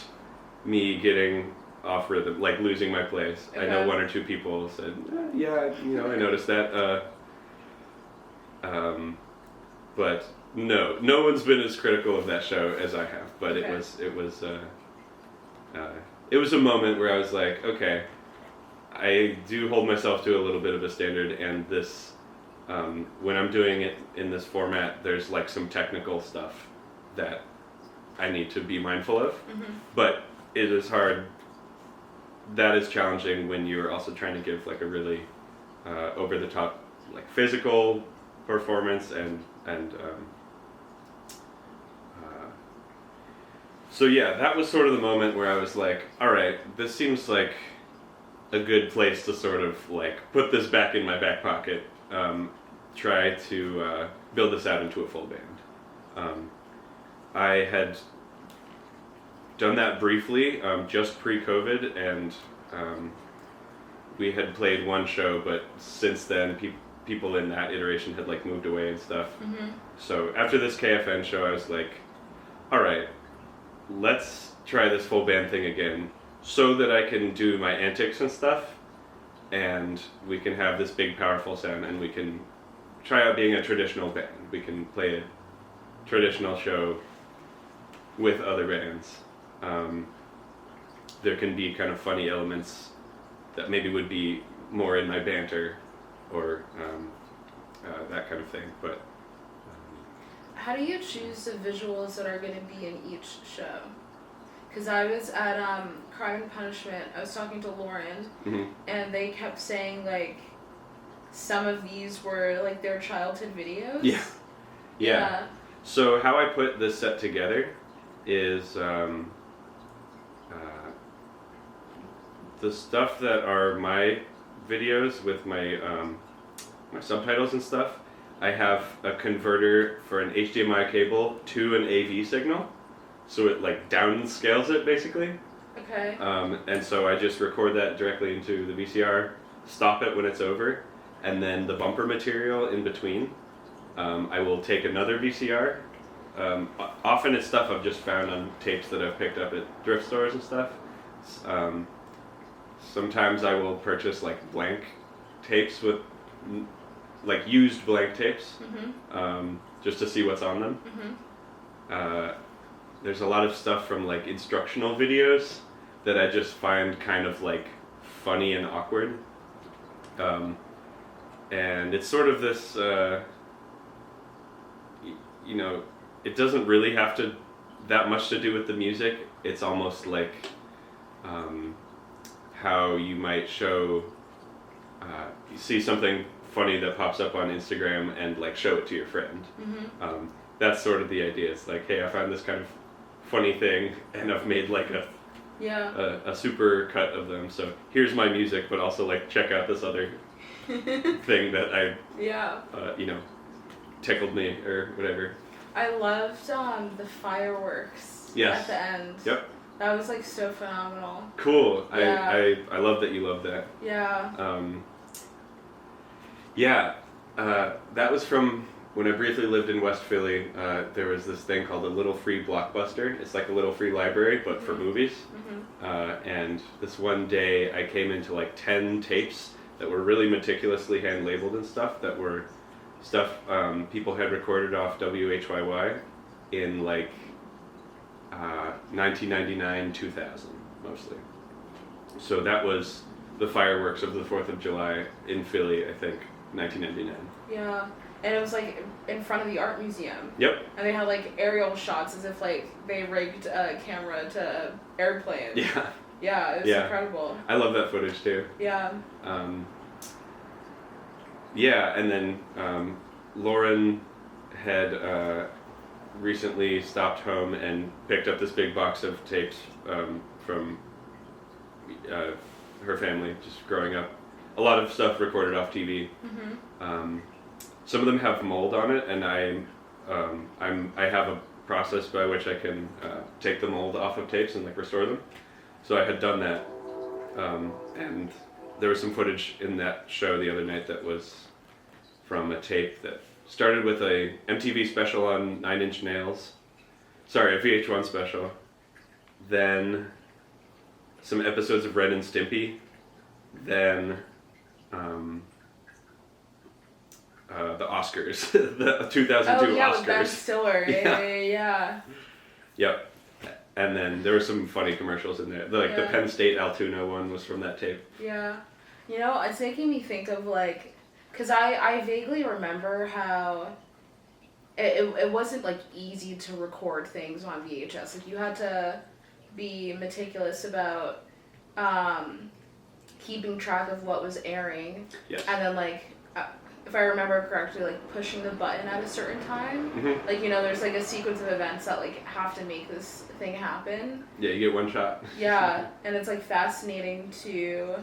me getting off rhythm, like losing my place. Okay. I know one or two people said, yeah, I noticed that. But no one's been as critical of that show as I have. But okay. It was a moment where I was like, okay, I do hold myself to a little bit of a standard, and this, when I'm doing it in this format, there's like some technical stuff that I need to be mindful of. Mm-hmm. But it is hard that is challenging when you're also trying to give like a really over the top like physical performance and so yeah, that was sort of the moment where I was like, all right, this seems like a good place to sort of like put this back in my back pocket, try to build this out into a full band. I had done that briefly, just pre-COVID, and we had played one show, but since then people in that iteration had like moved away and stuff. Mm-hmm. So after this KFN show, I was like, all right, let's try this full band thing again so that I can do my antics and stuff, and we can have this big powerful sound, and we can try out being a traditional band. We can play a traditional show with other bands. There can be kind of funny elements that maybe would be more in my banter or that kind of thing. But how do you choose the visuals that are going to be in each show? Because I was at Crime and Punishment, I was talking to Lauren, mm-hmm. and they kept saying like some of these were like their childhood videos. Yeah. So how I put this set together is the stuff that are my videos with my my subtitles and stuff. I have a converter for an HDMI cable to an AV signal, so it like downscales it basically. Okay. And so I just record that directly into the VCR, stop it when it's over, and then the bumper material in between, I will take another VCR. Often it's stuff I've just found on tapes that I've picked up at thrift stores and stuff. Sometimes I will purchase like blank tapes with like used blank tapes, Mm-hmm. just to see what's on them. Mm-hmm. There's a lot of stuff from like instructional videos that I just find kind of like funny and awkward. And it's sort of this, you know, it doesn't really have to that much to do with the music. It's almost like how you might show, you see something funny that pops up on Instagram and like show it to your friend. Mm-hmm. That's sort of the idea. It's like, hey, I found this kind of funny thing and I've made like a super cut of them. So here's my music, but also like check out this other thing that I, you know, tickled me or whatever. I loved the fireworks at the end. Yep. That was like so phenomenal. Cool. Yeah. I love that you love that. Yeah. That was from when I briefly lived in West Philly. There was this thing called a Little Free Blockbuster. It's like a little free library, but for movies. Mm-hmm. And this one day I came into like 10 tapes that were really meticulously hand labeled and stuff, that were stuff people had recorded off WHYY in like 1999, 2000 mostly. So that was the fireworks of the 4th of July in Philly, I think, 1999. Yeah, and it was like in front of the art museum. Yep. And they had like aerial shots as if like they rigged a camera to airplanes. Yeah. Yeah, it was incredible. I love that footage too. Yeah. Yeah, and then Lauren had recently stopped home and picked up this big box of tapes from her family, just growing up. A lot of stuff recorded off TV. Mm-hmm. Some of them have mold on it, and I have a process by which I can take the mold off of tapes and like restore them. So I had done that, and there was some footage in that show the other night that was from a tape that started with a MTV special on 9 Inch Nails. Sorry, a VH1 special. Then some episodes of Ren and Stimpy. Then the Oscars, the 2002 Oscars. Oscars. With Ben Stiller. Yeah. Yep. And then there were some funny commercials in there. The Penn State Altoona one was from that tape. Yeah. You know, it's making me think of like, because I vaguely remember how it wasn't like easy to record things on VHS. Like you had to be meticulous about keeping track of what was airing. Yes. And then like, if I remember correctly, like pushing the button at a certain time. Mm-hmm. Like, you know, there's like a sequence of events that like have to make this thing happen. Yeah, you get one shot. Yeah, and it's like fascinating to,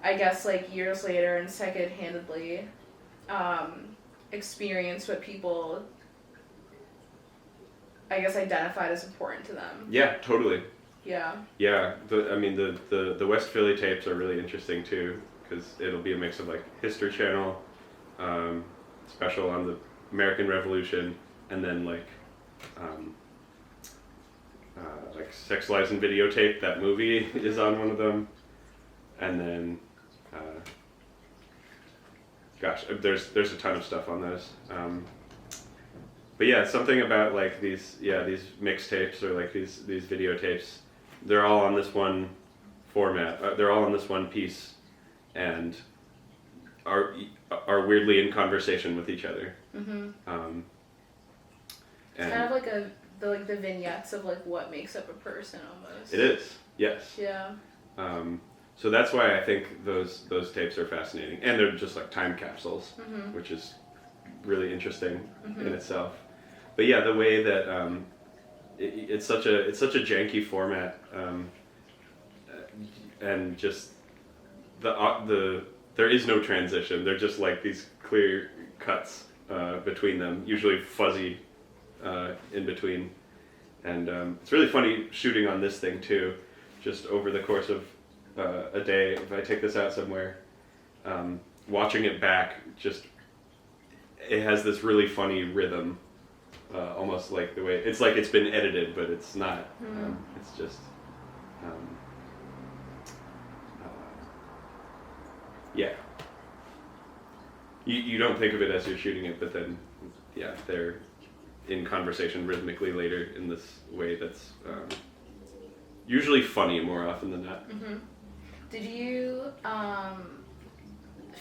I guess, like years later and second-handedly experience what people, I guess, identified as important to them. Yeah, totally. Yeah. Yeah, the West Philly tapes are really interesting too, because it'll be a mix of like History Channel, special on the American Revolution, and then like Sex, Lies, and Videotape, that movie is on one of them, and then there's a ton of stuff on those. But yeah, something about like these mixtapes or like these videotapes, they're all on this one format. They're all on this one piece, and are weirdly in conversation with each other. Mm-hmm. And it's kind of like the vignettes of like what makes up a person almost. It is, yes. Yeah. So that's why I think those tapes are fascinating, and they're just like time capsules, mm-hmm. which is really interesting mm-hmm. in itself. But yeah, the way that it's such a janky format, and just there is no transition. They're just like these clear cuts between them, usually fuzzy in between, and it's really funny shooting on this thing too. Just over the course of a day, if I take this out somewhere, watching it back, it has this really funny rhythm. Almost like the way it's like it's been edited, but it's not. It's just, yeah. You don't think of it as you're shooting it, but then, yeah, they're in conversation rhythmically later in this way that's usually funny more often than not. Mm-hmm. Did you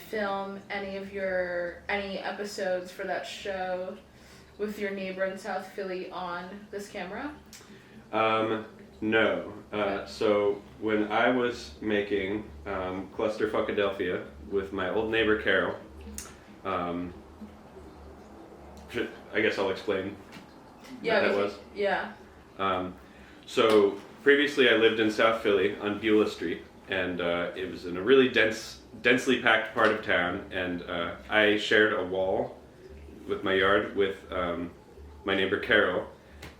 film any episodes for that show with your neighbor in South Philly on this camera? No. So when I was making Clusterfuckadelphia with my old neighbor Carol, I guess I'll explain what that was. Yeah. So previously I lived in South Philly on Beulah Street, and it was in a really densely packed part of town, and I shared a wall with my yard with my neighbor Carol,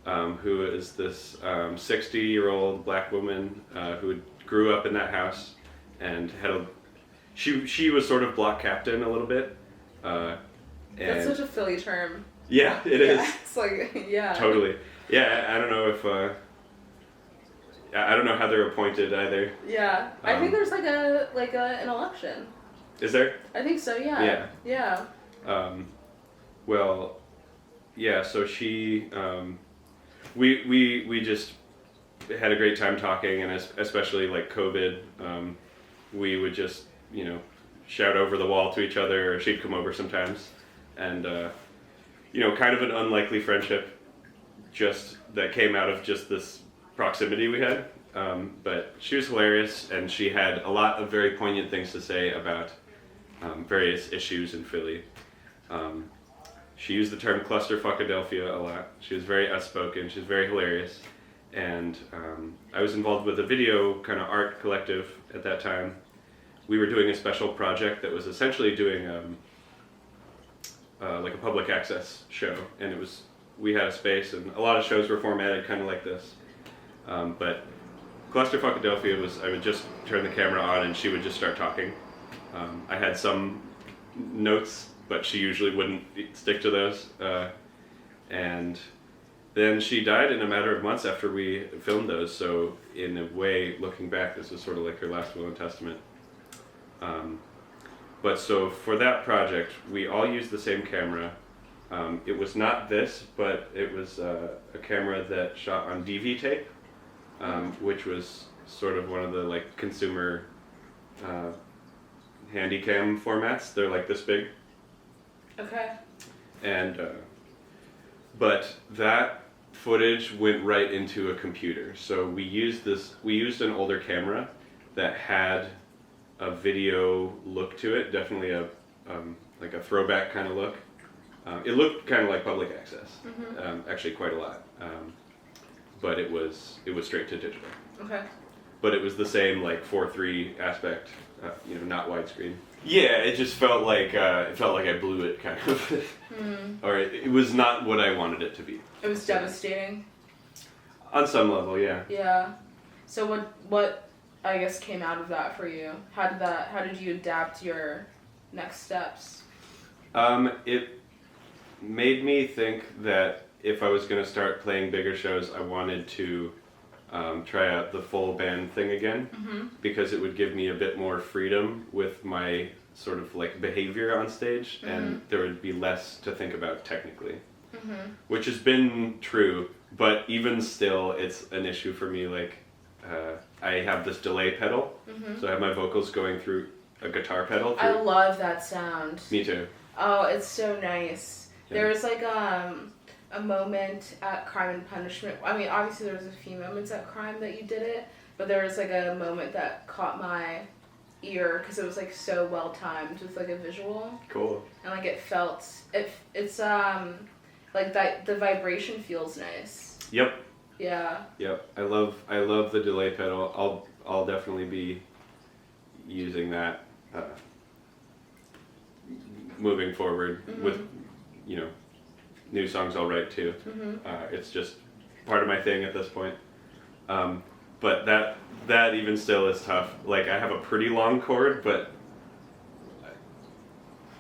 who is this 60-year-old black woman who grew up in that house and she was sort of block captain a little bit. That's such a Philly term. Yeah, it is. It's like, yeah. Totally. Yeah, I don't know if I don't know how they're appointed either. Yeah, I think there's like an election. Is there? I think so. Yeah. Yeah. Well, yeah. So she, we just had a great time talking, and especially like COVID, we would just shout over the wall to each other, or she'd come over sometimes, and kind of an unlikely friendship, just that came out of just this proximity we had. But she was hilarious, and she had a lot of very poignant things to say about various issues in Philly. She used the term Clusterfuckadelphia a lot. She was very outspoken. She was very hilarious. And I was involved with a video kind of art collective at that time. We were doing a special project that was essentially doing like a public access show. And we had a space, and a lot of shows were formatted kind of like this. But Clusterfuckadelphia was, I would just turn the camera on and she would just start talking. I had some notes, but she usually wouldn't stick to those. And then she died in a matter of months after we filmed those, so in a way, looking back, this was sort of like her last will and testament. But so for that project, we all used the same camera. It was not this, but it was a camera that shot on DV tape, which was sort of one of the like consumer handycam formats. They're like this big. Okay. And but that footage went right into a computer. So we used an older camera that had a video look to it, definitely a like a throwback kind of look. It looked kind of like public access, actually quite a lot, but it was straight to digital. Okay. But it was the same like 4:3 aspect, not widescreen. Yeah, it just felt like I blew it kind of, or it was not what I wanted it to be. It was devastating. On some level, yeah. Yeah. So what I guess came out of that for you? How did you adapt your next steps? It made me think that if I was going to start playing bigger shows, I wanted to try out the full band thing again, because it would give me a bit more freedom with my sort of like behavior on stage, and there would be less to think about technically, which has been true, but even still it's an issue for me. Like I have this delay pedal, so I have my vocals going through a guitar pedal. I love that sound. Me too. Oh, it's so nice. Yeah. There was like a moment at Crime and Punishment. I mean, obviously there was a few moments at Crime that you did it, but there was like a moment that caught my ear because it was like so well timed with like a visual. Cool. And like it's like that the vibration feels nice. Yep. Yeah. Yep. I love the delay pedal. I'll definitely be using that moving forward with new songs I'll write too. It's just part of my thing at this point. But that even still is tough. Like I have a pretty long chord, but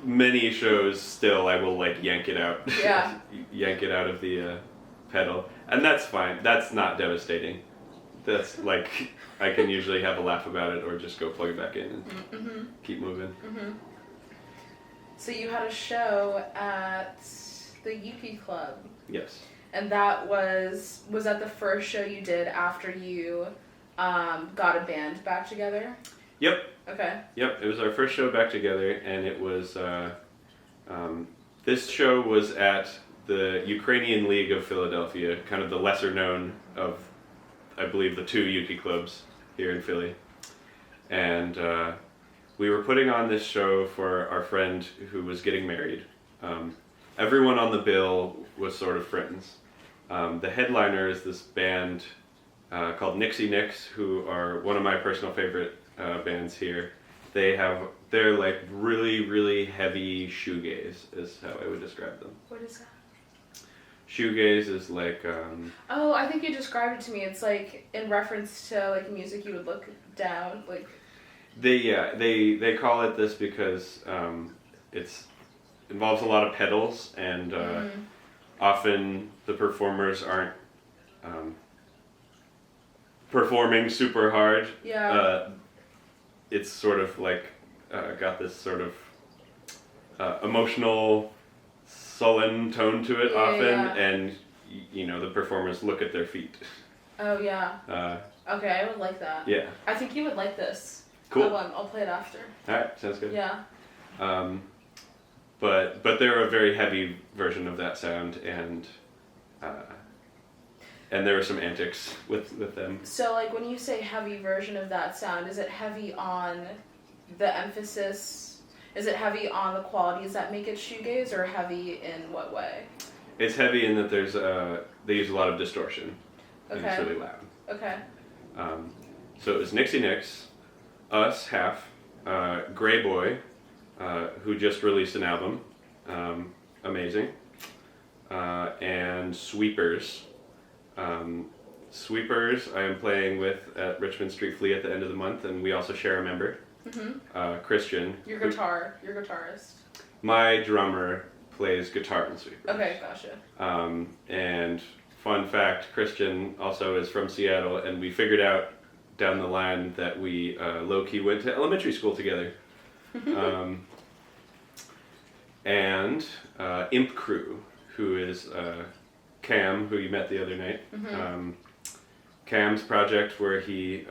many shows still I will like yank it out. Yeah. Yank it out of the pedal, and that's fine. That's not devastating. That's like I can usually have a laugh about it, or just go plug it back in and keep moving. So you had a show at the UP Club. Yes. And that was that the first show you did after you got a band back together? Yep. Okay. Yep, it was our first show back together, and it was, this show was at the Ukrainian League of Philadelphia, kind of the lesser known of, I believe, the two Yuki clubs here in Philly. And we were putting on this show for our friend who was getting married. Everyone on the bill was sort of friends. The headliner is this band called Necktie, who are one of my personal favorite bands here. They're like really, really heavy shoegaze is how I would describe them. What is that? Shoegaze is like Oh, I think you described it to me. It's like in reference to like music you would look down like. They call it this because it's involves a lot of pedals, and often the performers aren't performing super hard. Yeah. It's sort of like got this sort of emotional, sullen tone to it and the performers look at their feet. Oh yeah. Okay, I would like that. Yeah. I think you would like this. Cool. I'll play it after. All right, sounds good. Yeah. But they're a very heavy version of that sound, and there were some antics with them. So like when you say heavy version of that sound, is it heavy on the emphasis? Is it heavy on the qualities that make it shoegaze, or heavy in what way? It's heavy in that they use a lot of distortion. Okay. And it's really loud. Okay. So it was Necktie, us, half, Grey Boy, who just released an album, amazing, and Sweepers. Sweepers I am playing with at Richmond Street Flea at the end of the month, and we also share a member, Christian. Your guitarist. My drummer plays guitar in Sweepers. Okay, gotcha. And fun fact, Christian also is from Seattle, and we figured out down the line that we low-key went to elementary school together. And Imp Crew, who is Cam, who you met the other night. Cam's project where he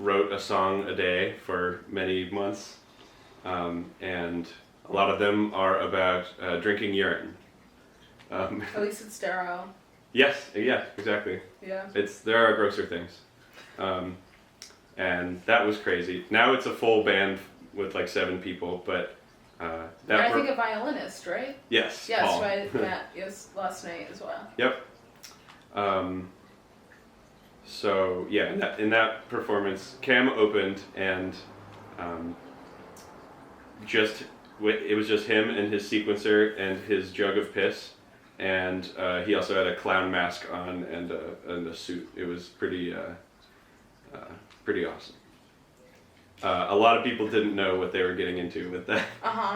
wrote a song a day for many months, and a lot of them are about drinking urine. At least it's sterile. Yes, yeah, exactly. Yeah. There are grosser things. and that was crazy. Now it's a full band with like 7 people, but and I think a violinist, right? Yes. Yes, Paul. right. Matt, yes, last night as well. Yep. So yeah, in that performance, Cam opened, and it was just him and his sequencer and his jug of piss, and he also had a clown mask on and a suit. It was pretty awesome. A lot of people didn't know what they were getting into with that.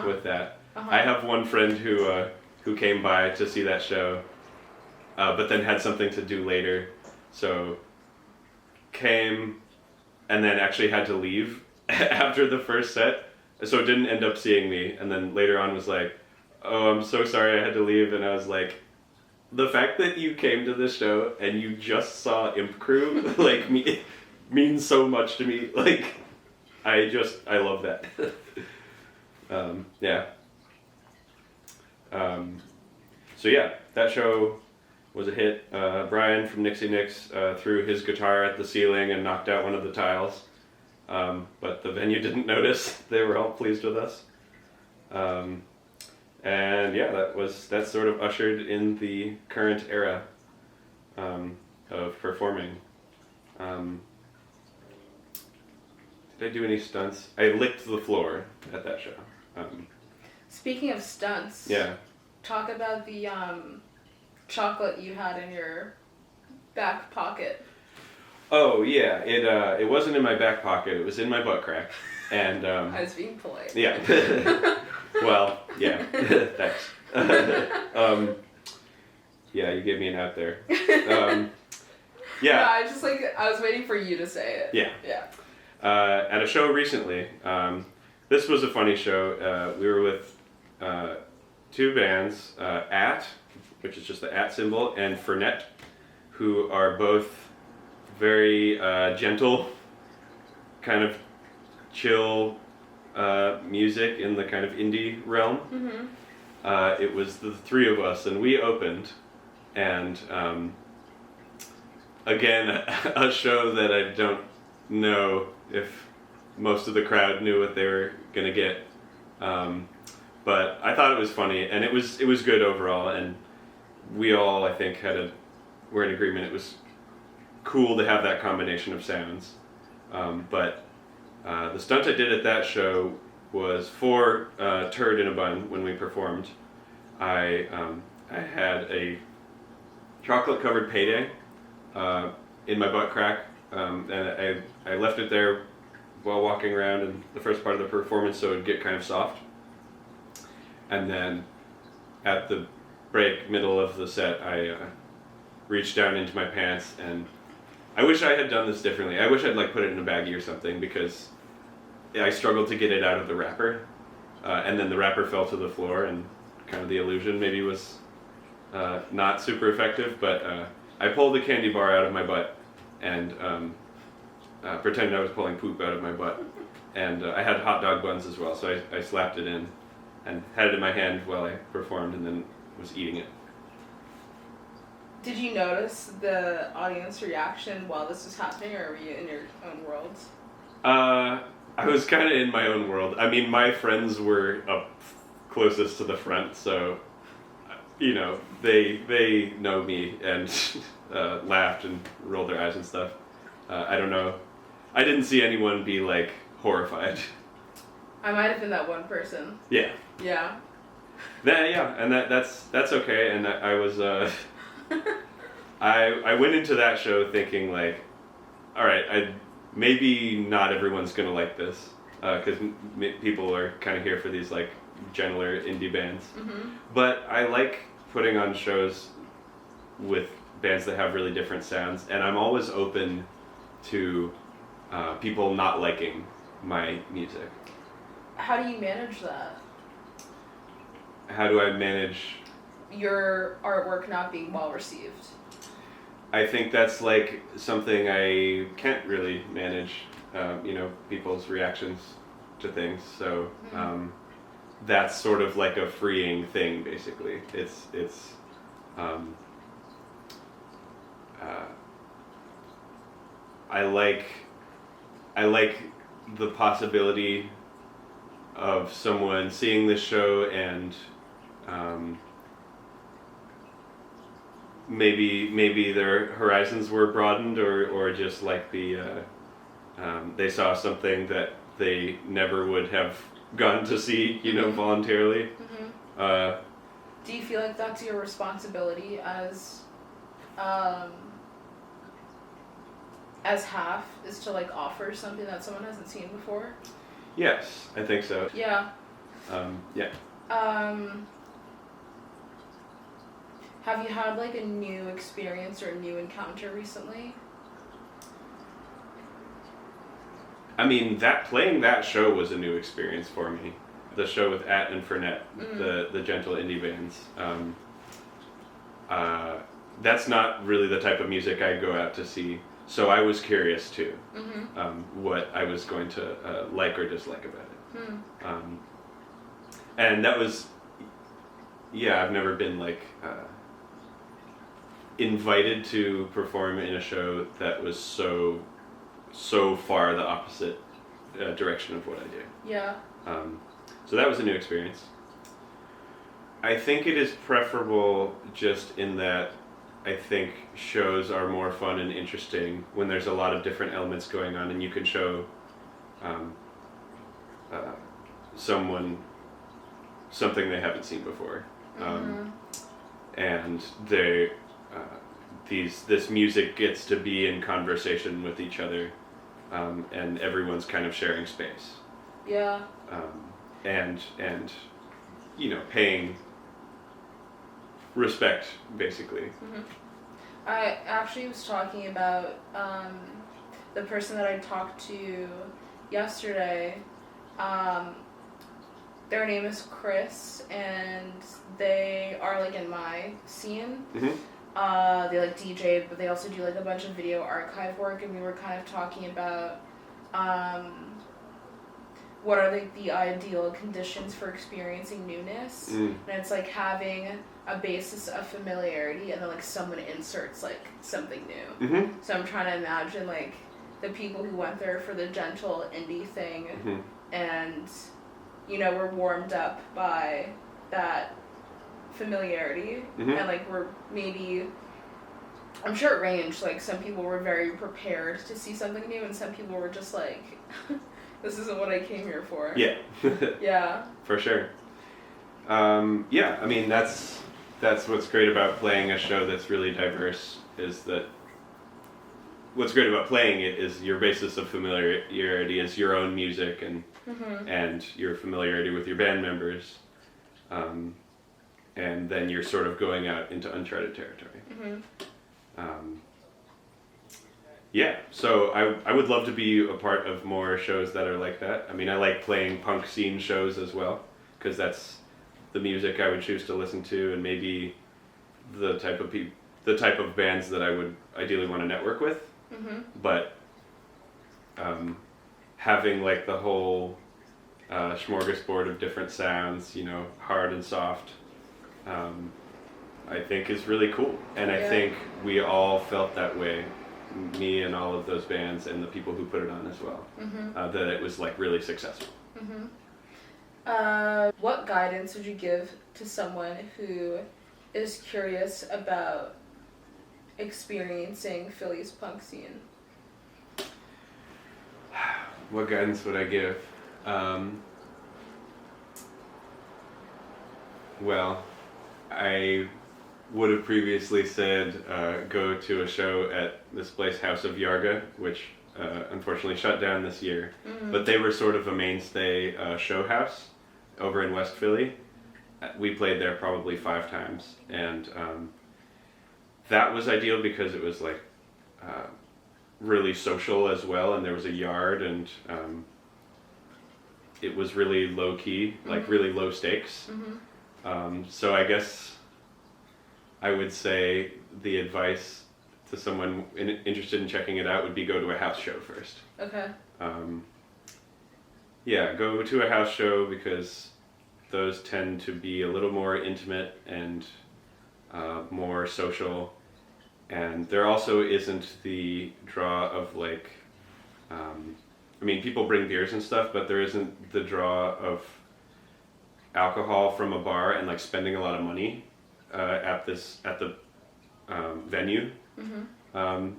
With that, I have one friend who came by to see that show, but then had something to do later, so came and then actually had to leave after the first set, so didn't end up seeing me, and then later on was like, oh, I'm so sorry I had to leave, and I was like, the fact that you came to this show and you just saw Imp Crew like means so much to me. Like, I love that. Yeah. So yeah, that show was a hit. Brian from Nixie Nix threw his guitar at the ceiling and knocked out one of the tiles. But the venue didn't notice. They were all pleased with us. And yeah, that sort of ushered in the current era of performing. Did I do any stunts? I licked the floor at that show. Speaking of stunts, yeah. Talk about the chocolate you had in your back pocket. Oh yeah, it wasn't in my back pocket. It was in my butt crack, and I was being polite. Yeah. Well, yeah. Thanks. Yeah, you gave me an out there. Yeah. No, I was waiting for you to say it. Yeah. Yeah. At a show recently, this was a funny show. We were with 2 bands, which is just the @ symbol, and Fernet, who are both very gentle, kind of chill music in the kind of indie realm. Mm-hmm. It was the 3 of us, and we opened, and again, a show that I don't know if most of the crowd knew what they were gonna get, but I thought it was funny, and it was good overall, and we all, I think, were in agreement. It was cool to have that combination of sounds, but the stunt I did at that show was for Turd in a Bun. When we performed, I had a chocolate covered payday in my butt crack, and I left it there while walking around in the first part of the performance so it would get kind of soft. And then at the middle of the set, I reached down into my pants, and I wish I had done this differently. I wish I'd put it in a baggie or something, because I struggled to get it out of the wrapper, and then the wrapper fell to the floor, and kind of the illusion maybe was not super effective, but I pulled the candy bar out of my butt and pretended I was pulling poop out of my butt, and I had hot dog buns as well, so I slapped it in and had it in my hand while I performed, and then was eating it. Did you notice the audience reaction while this was happening, or were you in your own world? I was kind of in my own world. I mean, my friends were up closest to the front, so, they know me and laughed and rolled their eyes and stuff. I don't know. I didn't see anyone be, horrified. I might have been that one person. Yeah. Yeah. And that's okay, and I was, I went into that show thinking, all right, maybe not everyone's gonna like this, because people are kind of here for these gentler indie bands. Mm-hmm. But I like putting on shows with bands that have really different sounds, and I'm always open to people not liking my music. How do you manage that? How do I manage your artwork not being well received? I think that's something I can't really manage, people's reactions to things. So that's sort of a freeing thing, basically. It's I like I like the possibility of someone seeing this show and maybe their horizons were broadened, or just like they saw something that they never would have gone to see, voluntarily. Mm-hmm. Do you feel like that's your responsibility as half, is to like offer something that someone hasn't seen before? Yes, I think so. Yeah. Yeah. Have you had like a new experience or a new encounter recently? I mean, playing that show was a new experience for me. The show with At and Fernet, the gentle indie bands. That's not really the type of music I go out to see, so I was curious too, what I was going to like or dislike about it. And that was, I've never been like invited to perform in a show that was so far the opposite direction of what I do. Yeah. So that was a new experience. I think it is preferable just in that I think shows are more fun and interesting when there's a lot of different elements going on, and you can show someone something they haven't seen before. And this music gets to be in conversation with each other, and everyone's kind of sharing space. Yeah. And paying respect, basically. I actually was talking about the person that I talked to yesterday. Their name is Chris, and they are like in my scene. They like DJ, but they also do like a bunch of video archive work, and we were kind of talking about what are like the ideal conditions for experiencing newness. And it's like having a basis of familiarity, and then like someone inserts like something new. So I'm trying to imagine like the people who went there for the gentle indie thing, and were warmed up by that familiarity, and like we're maybe, I'm sure it ranged, like some people were very prepared to see something new, and some people were just like this isn't what I came here for. Yeah. Yeah. For sure. I mean that's what's great about playing a show that's really diverse, is that what's great about playing it is your basis of familiarity is your own music and your familiarity with your band members, and then you're sort of going out into uncharted territory. So I would love to be a part of more shows that are like that. I mean, I like playing punk scene shows as well, because that's the music I would choose to listen to, and maybe the type of bands that I would ideally want to network with. But having like the whole smorgasbord of different sounds, hard and soft, I think is really cool. And I think we all felt that way, me and all of those bands and the people who put it on as well, that it was like really successful. What guidance would you give to someone who is curious about experiencing Philly's punk scene? What guidance would I give? Well, I would have previously said go to a show at this place, House of Yarga, which unfortunately shut down this year. But they were sort of a mainstay show house over in West Philly. We played there probably 5 times, and that was ideal because it was like really social as well, and there was a yard, and it was really low key, like really low stakes. So I guess I would say the advice to someone interested in checking it out would be go to a house show first. Okay. Go to a house show, because those tend to be a little more intimate and more social, and there also isn't the draw of like I mean, people bring beers and stuff, but there isn't the draw of alcohol from a bar and like spending a lot of money at the venue. Mm-hmm.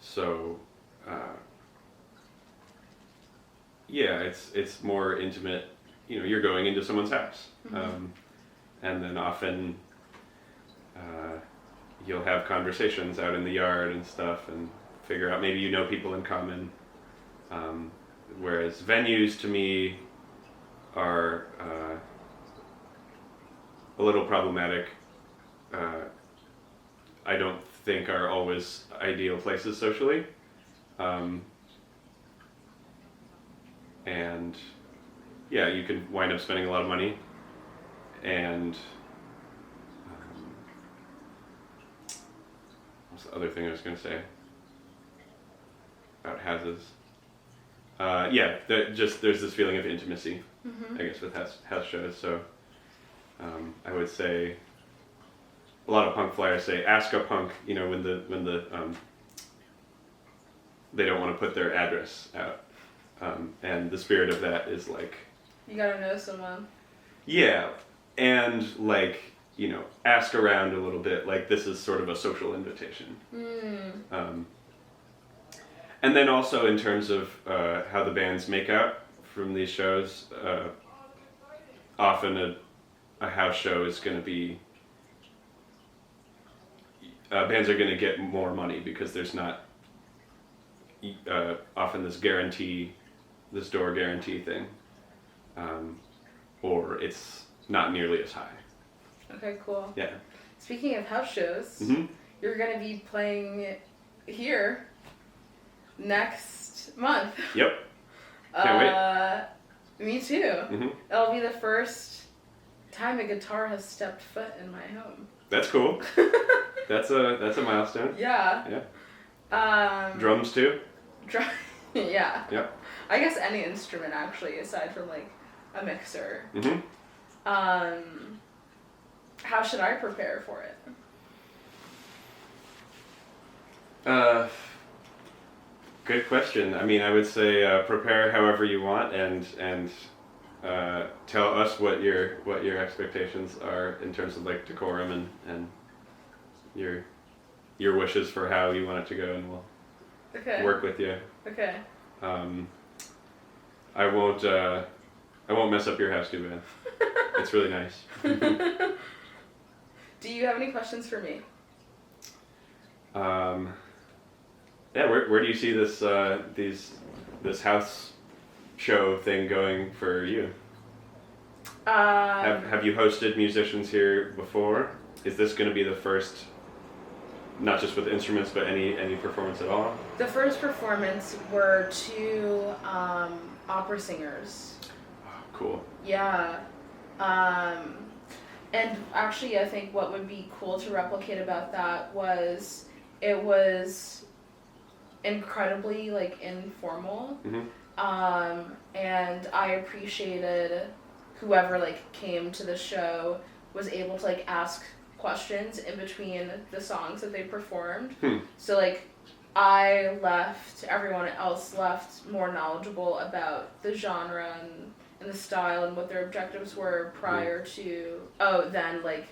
So yeah, it's more intimate. You know, you're going into someone's house, Mm-hmm. and then often you'll have conversations out in the yard and stuff, and figure out maybe you know people in common. Whereas venues to me are a little problematic. I don't think are always ideal places socially. And yeah, you can wind up spending a lot of money. And what's the other thing I was going to say about houses? Yeah, there's this feeling of intimacy, Mm-hmm. I guess, with house shows. So I would say a lot of punk flyers say "ask a punk," you know, when the they don't want to put their address out, and the spirit of that is like, You gotta know someone. yeah, and like, you know, ask around a little bit, like this is sort of a social invitation. And then also in terms of how the bands make out from these shows, often a house show is going to be, bands are going to get more money because there's not often this door guarantee thing, or it's not nearly as high. Okay, cool. Yeah. Speaking of house shows, Mm-hmm. you're gonna be playing here next month. Yep. Can't wait. Me too. Mm-hmm. It'll be the first time a guitar has stepped foot in my home. That's cool. That's a milestone. Yeah. Yeah. Drums too. Yeah. Yep. I guess any instrument actually, aside from like a mixer. Mm-hmm. How should I prepare for it? Good question. I mean, I would say prepare however you want, and tell us what your expectations are in terms of like decorum and your wishes for how you want it to go, and we'll work with you. Okay. I won't mess up your house too bad. It's really nice. Do you have any questions for me? Yeah, where do you see this house show thing going for you? Have you hosted musicians here before? Is this going to be the first, not just with instruments, but any performance at all? The first performance were two opera singers. Oh, cool. Yeah. And actually, I think what would be cool to replicate about that was it was incredibly like informal. Mm-hmm. And I appreciated whoever like came to the show was able to like ask questions in between the songs that they performed. So like everyone else left more knowledgeable about the genre and the style and what their objectives were prior to then like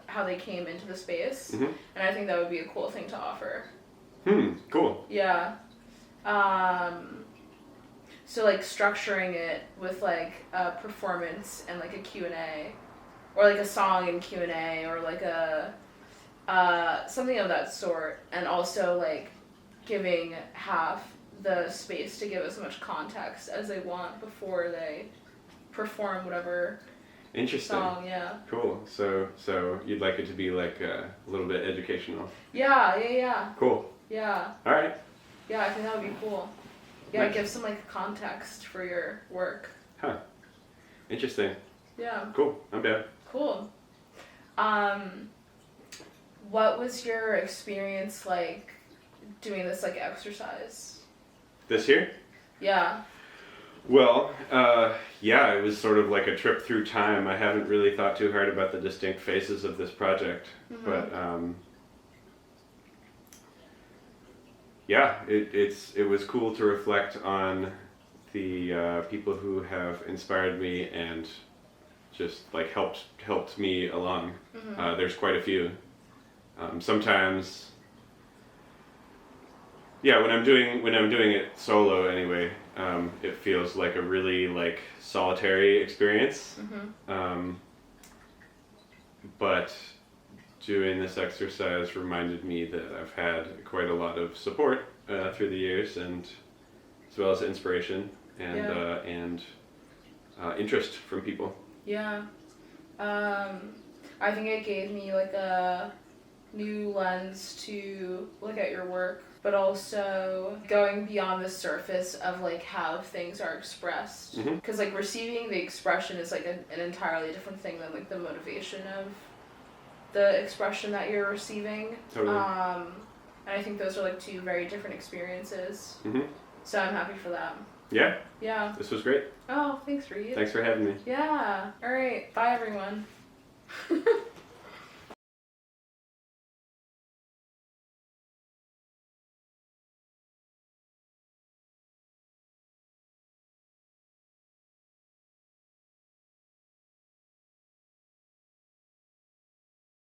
how they came into the space. Mm-hmm. And I think that would be a cool thing to offer. Cool. Yeah. So like structuring it with like a performance and like a Q&A, or like a song and Q&A, or like a something of that sort, and also like giving half the space to give as much context as they want before they perform whatever Interesting. song. Yeah. Cool. So you'd like it to be like a little bit educational. Yeah. Cool. Yeah. All right. Yeah, I think that would be cool. Yeah, Nice. give some like context for your work. Huh. Interesting. Yeah. Cool. I'm down. Cool. What was your experience like doing this like exercise? This year? Yeah. Well, yeah, it was sort of like a trip through time. I haven't really thought too hard about the distinct phases of this project, Mm-hmm. but yeah, it was cool to reflect on the people who have inspired me and just like helped me along. There's quite a few. Sometimes, yeah, when I'm doing it solo anyway, it feels like a really like solitary experience. But doing this exercise reminded me that I've had quite a lot of support through the years, and as well as inspiration and interest from people. Yeah. I think it gave me like a new lens to look at your work, but also going beyond the surface of like how things are expressed. Because like receiving the expression is like an entirely different thing than like the motivation of the expression that you're receiving. Totally. And I think those are like two very different experiences. So I'm happy for that. Yeah. Yeah. This was great. Oh, thanks, Reed. Thanks for having me. Yeah. All right. Bye, everyone.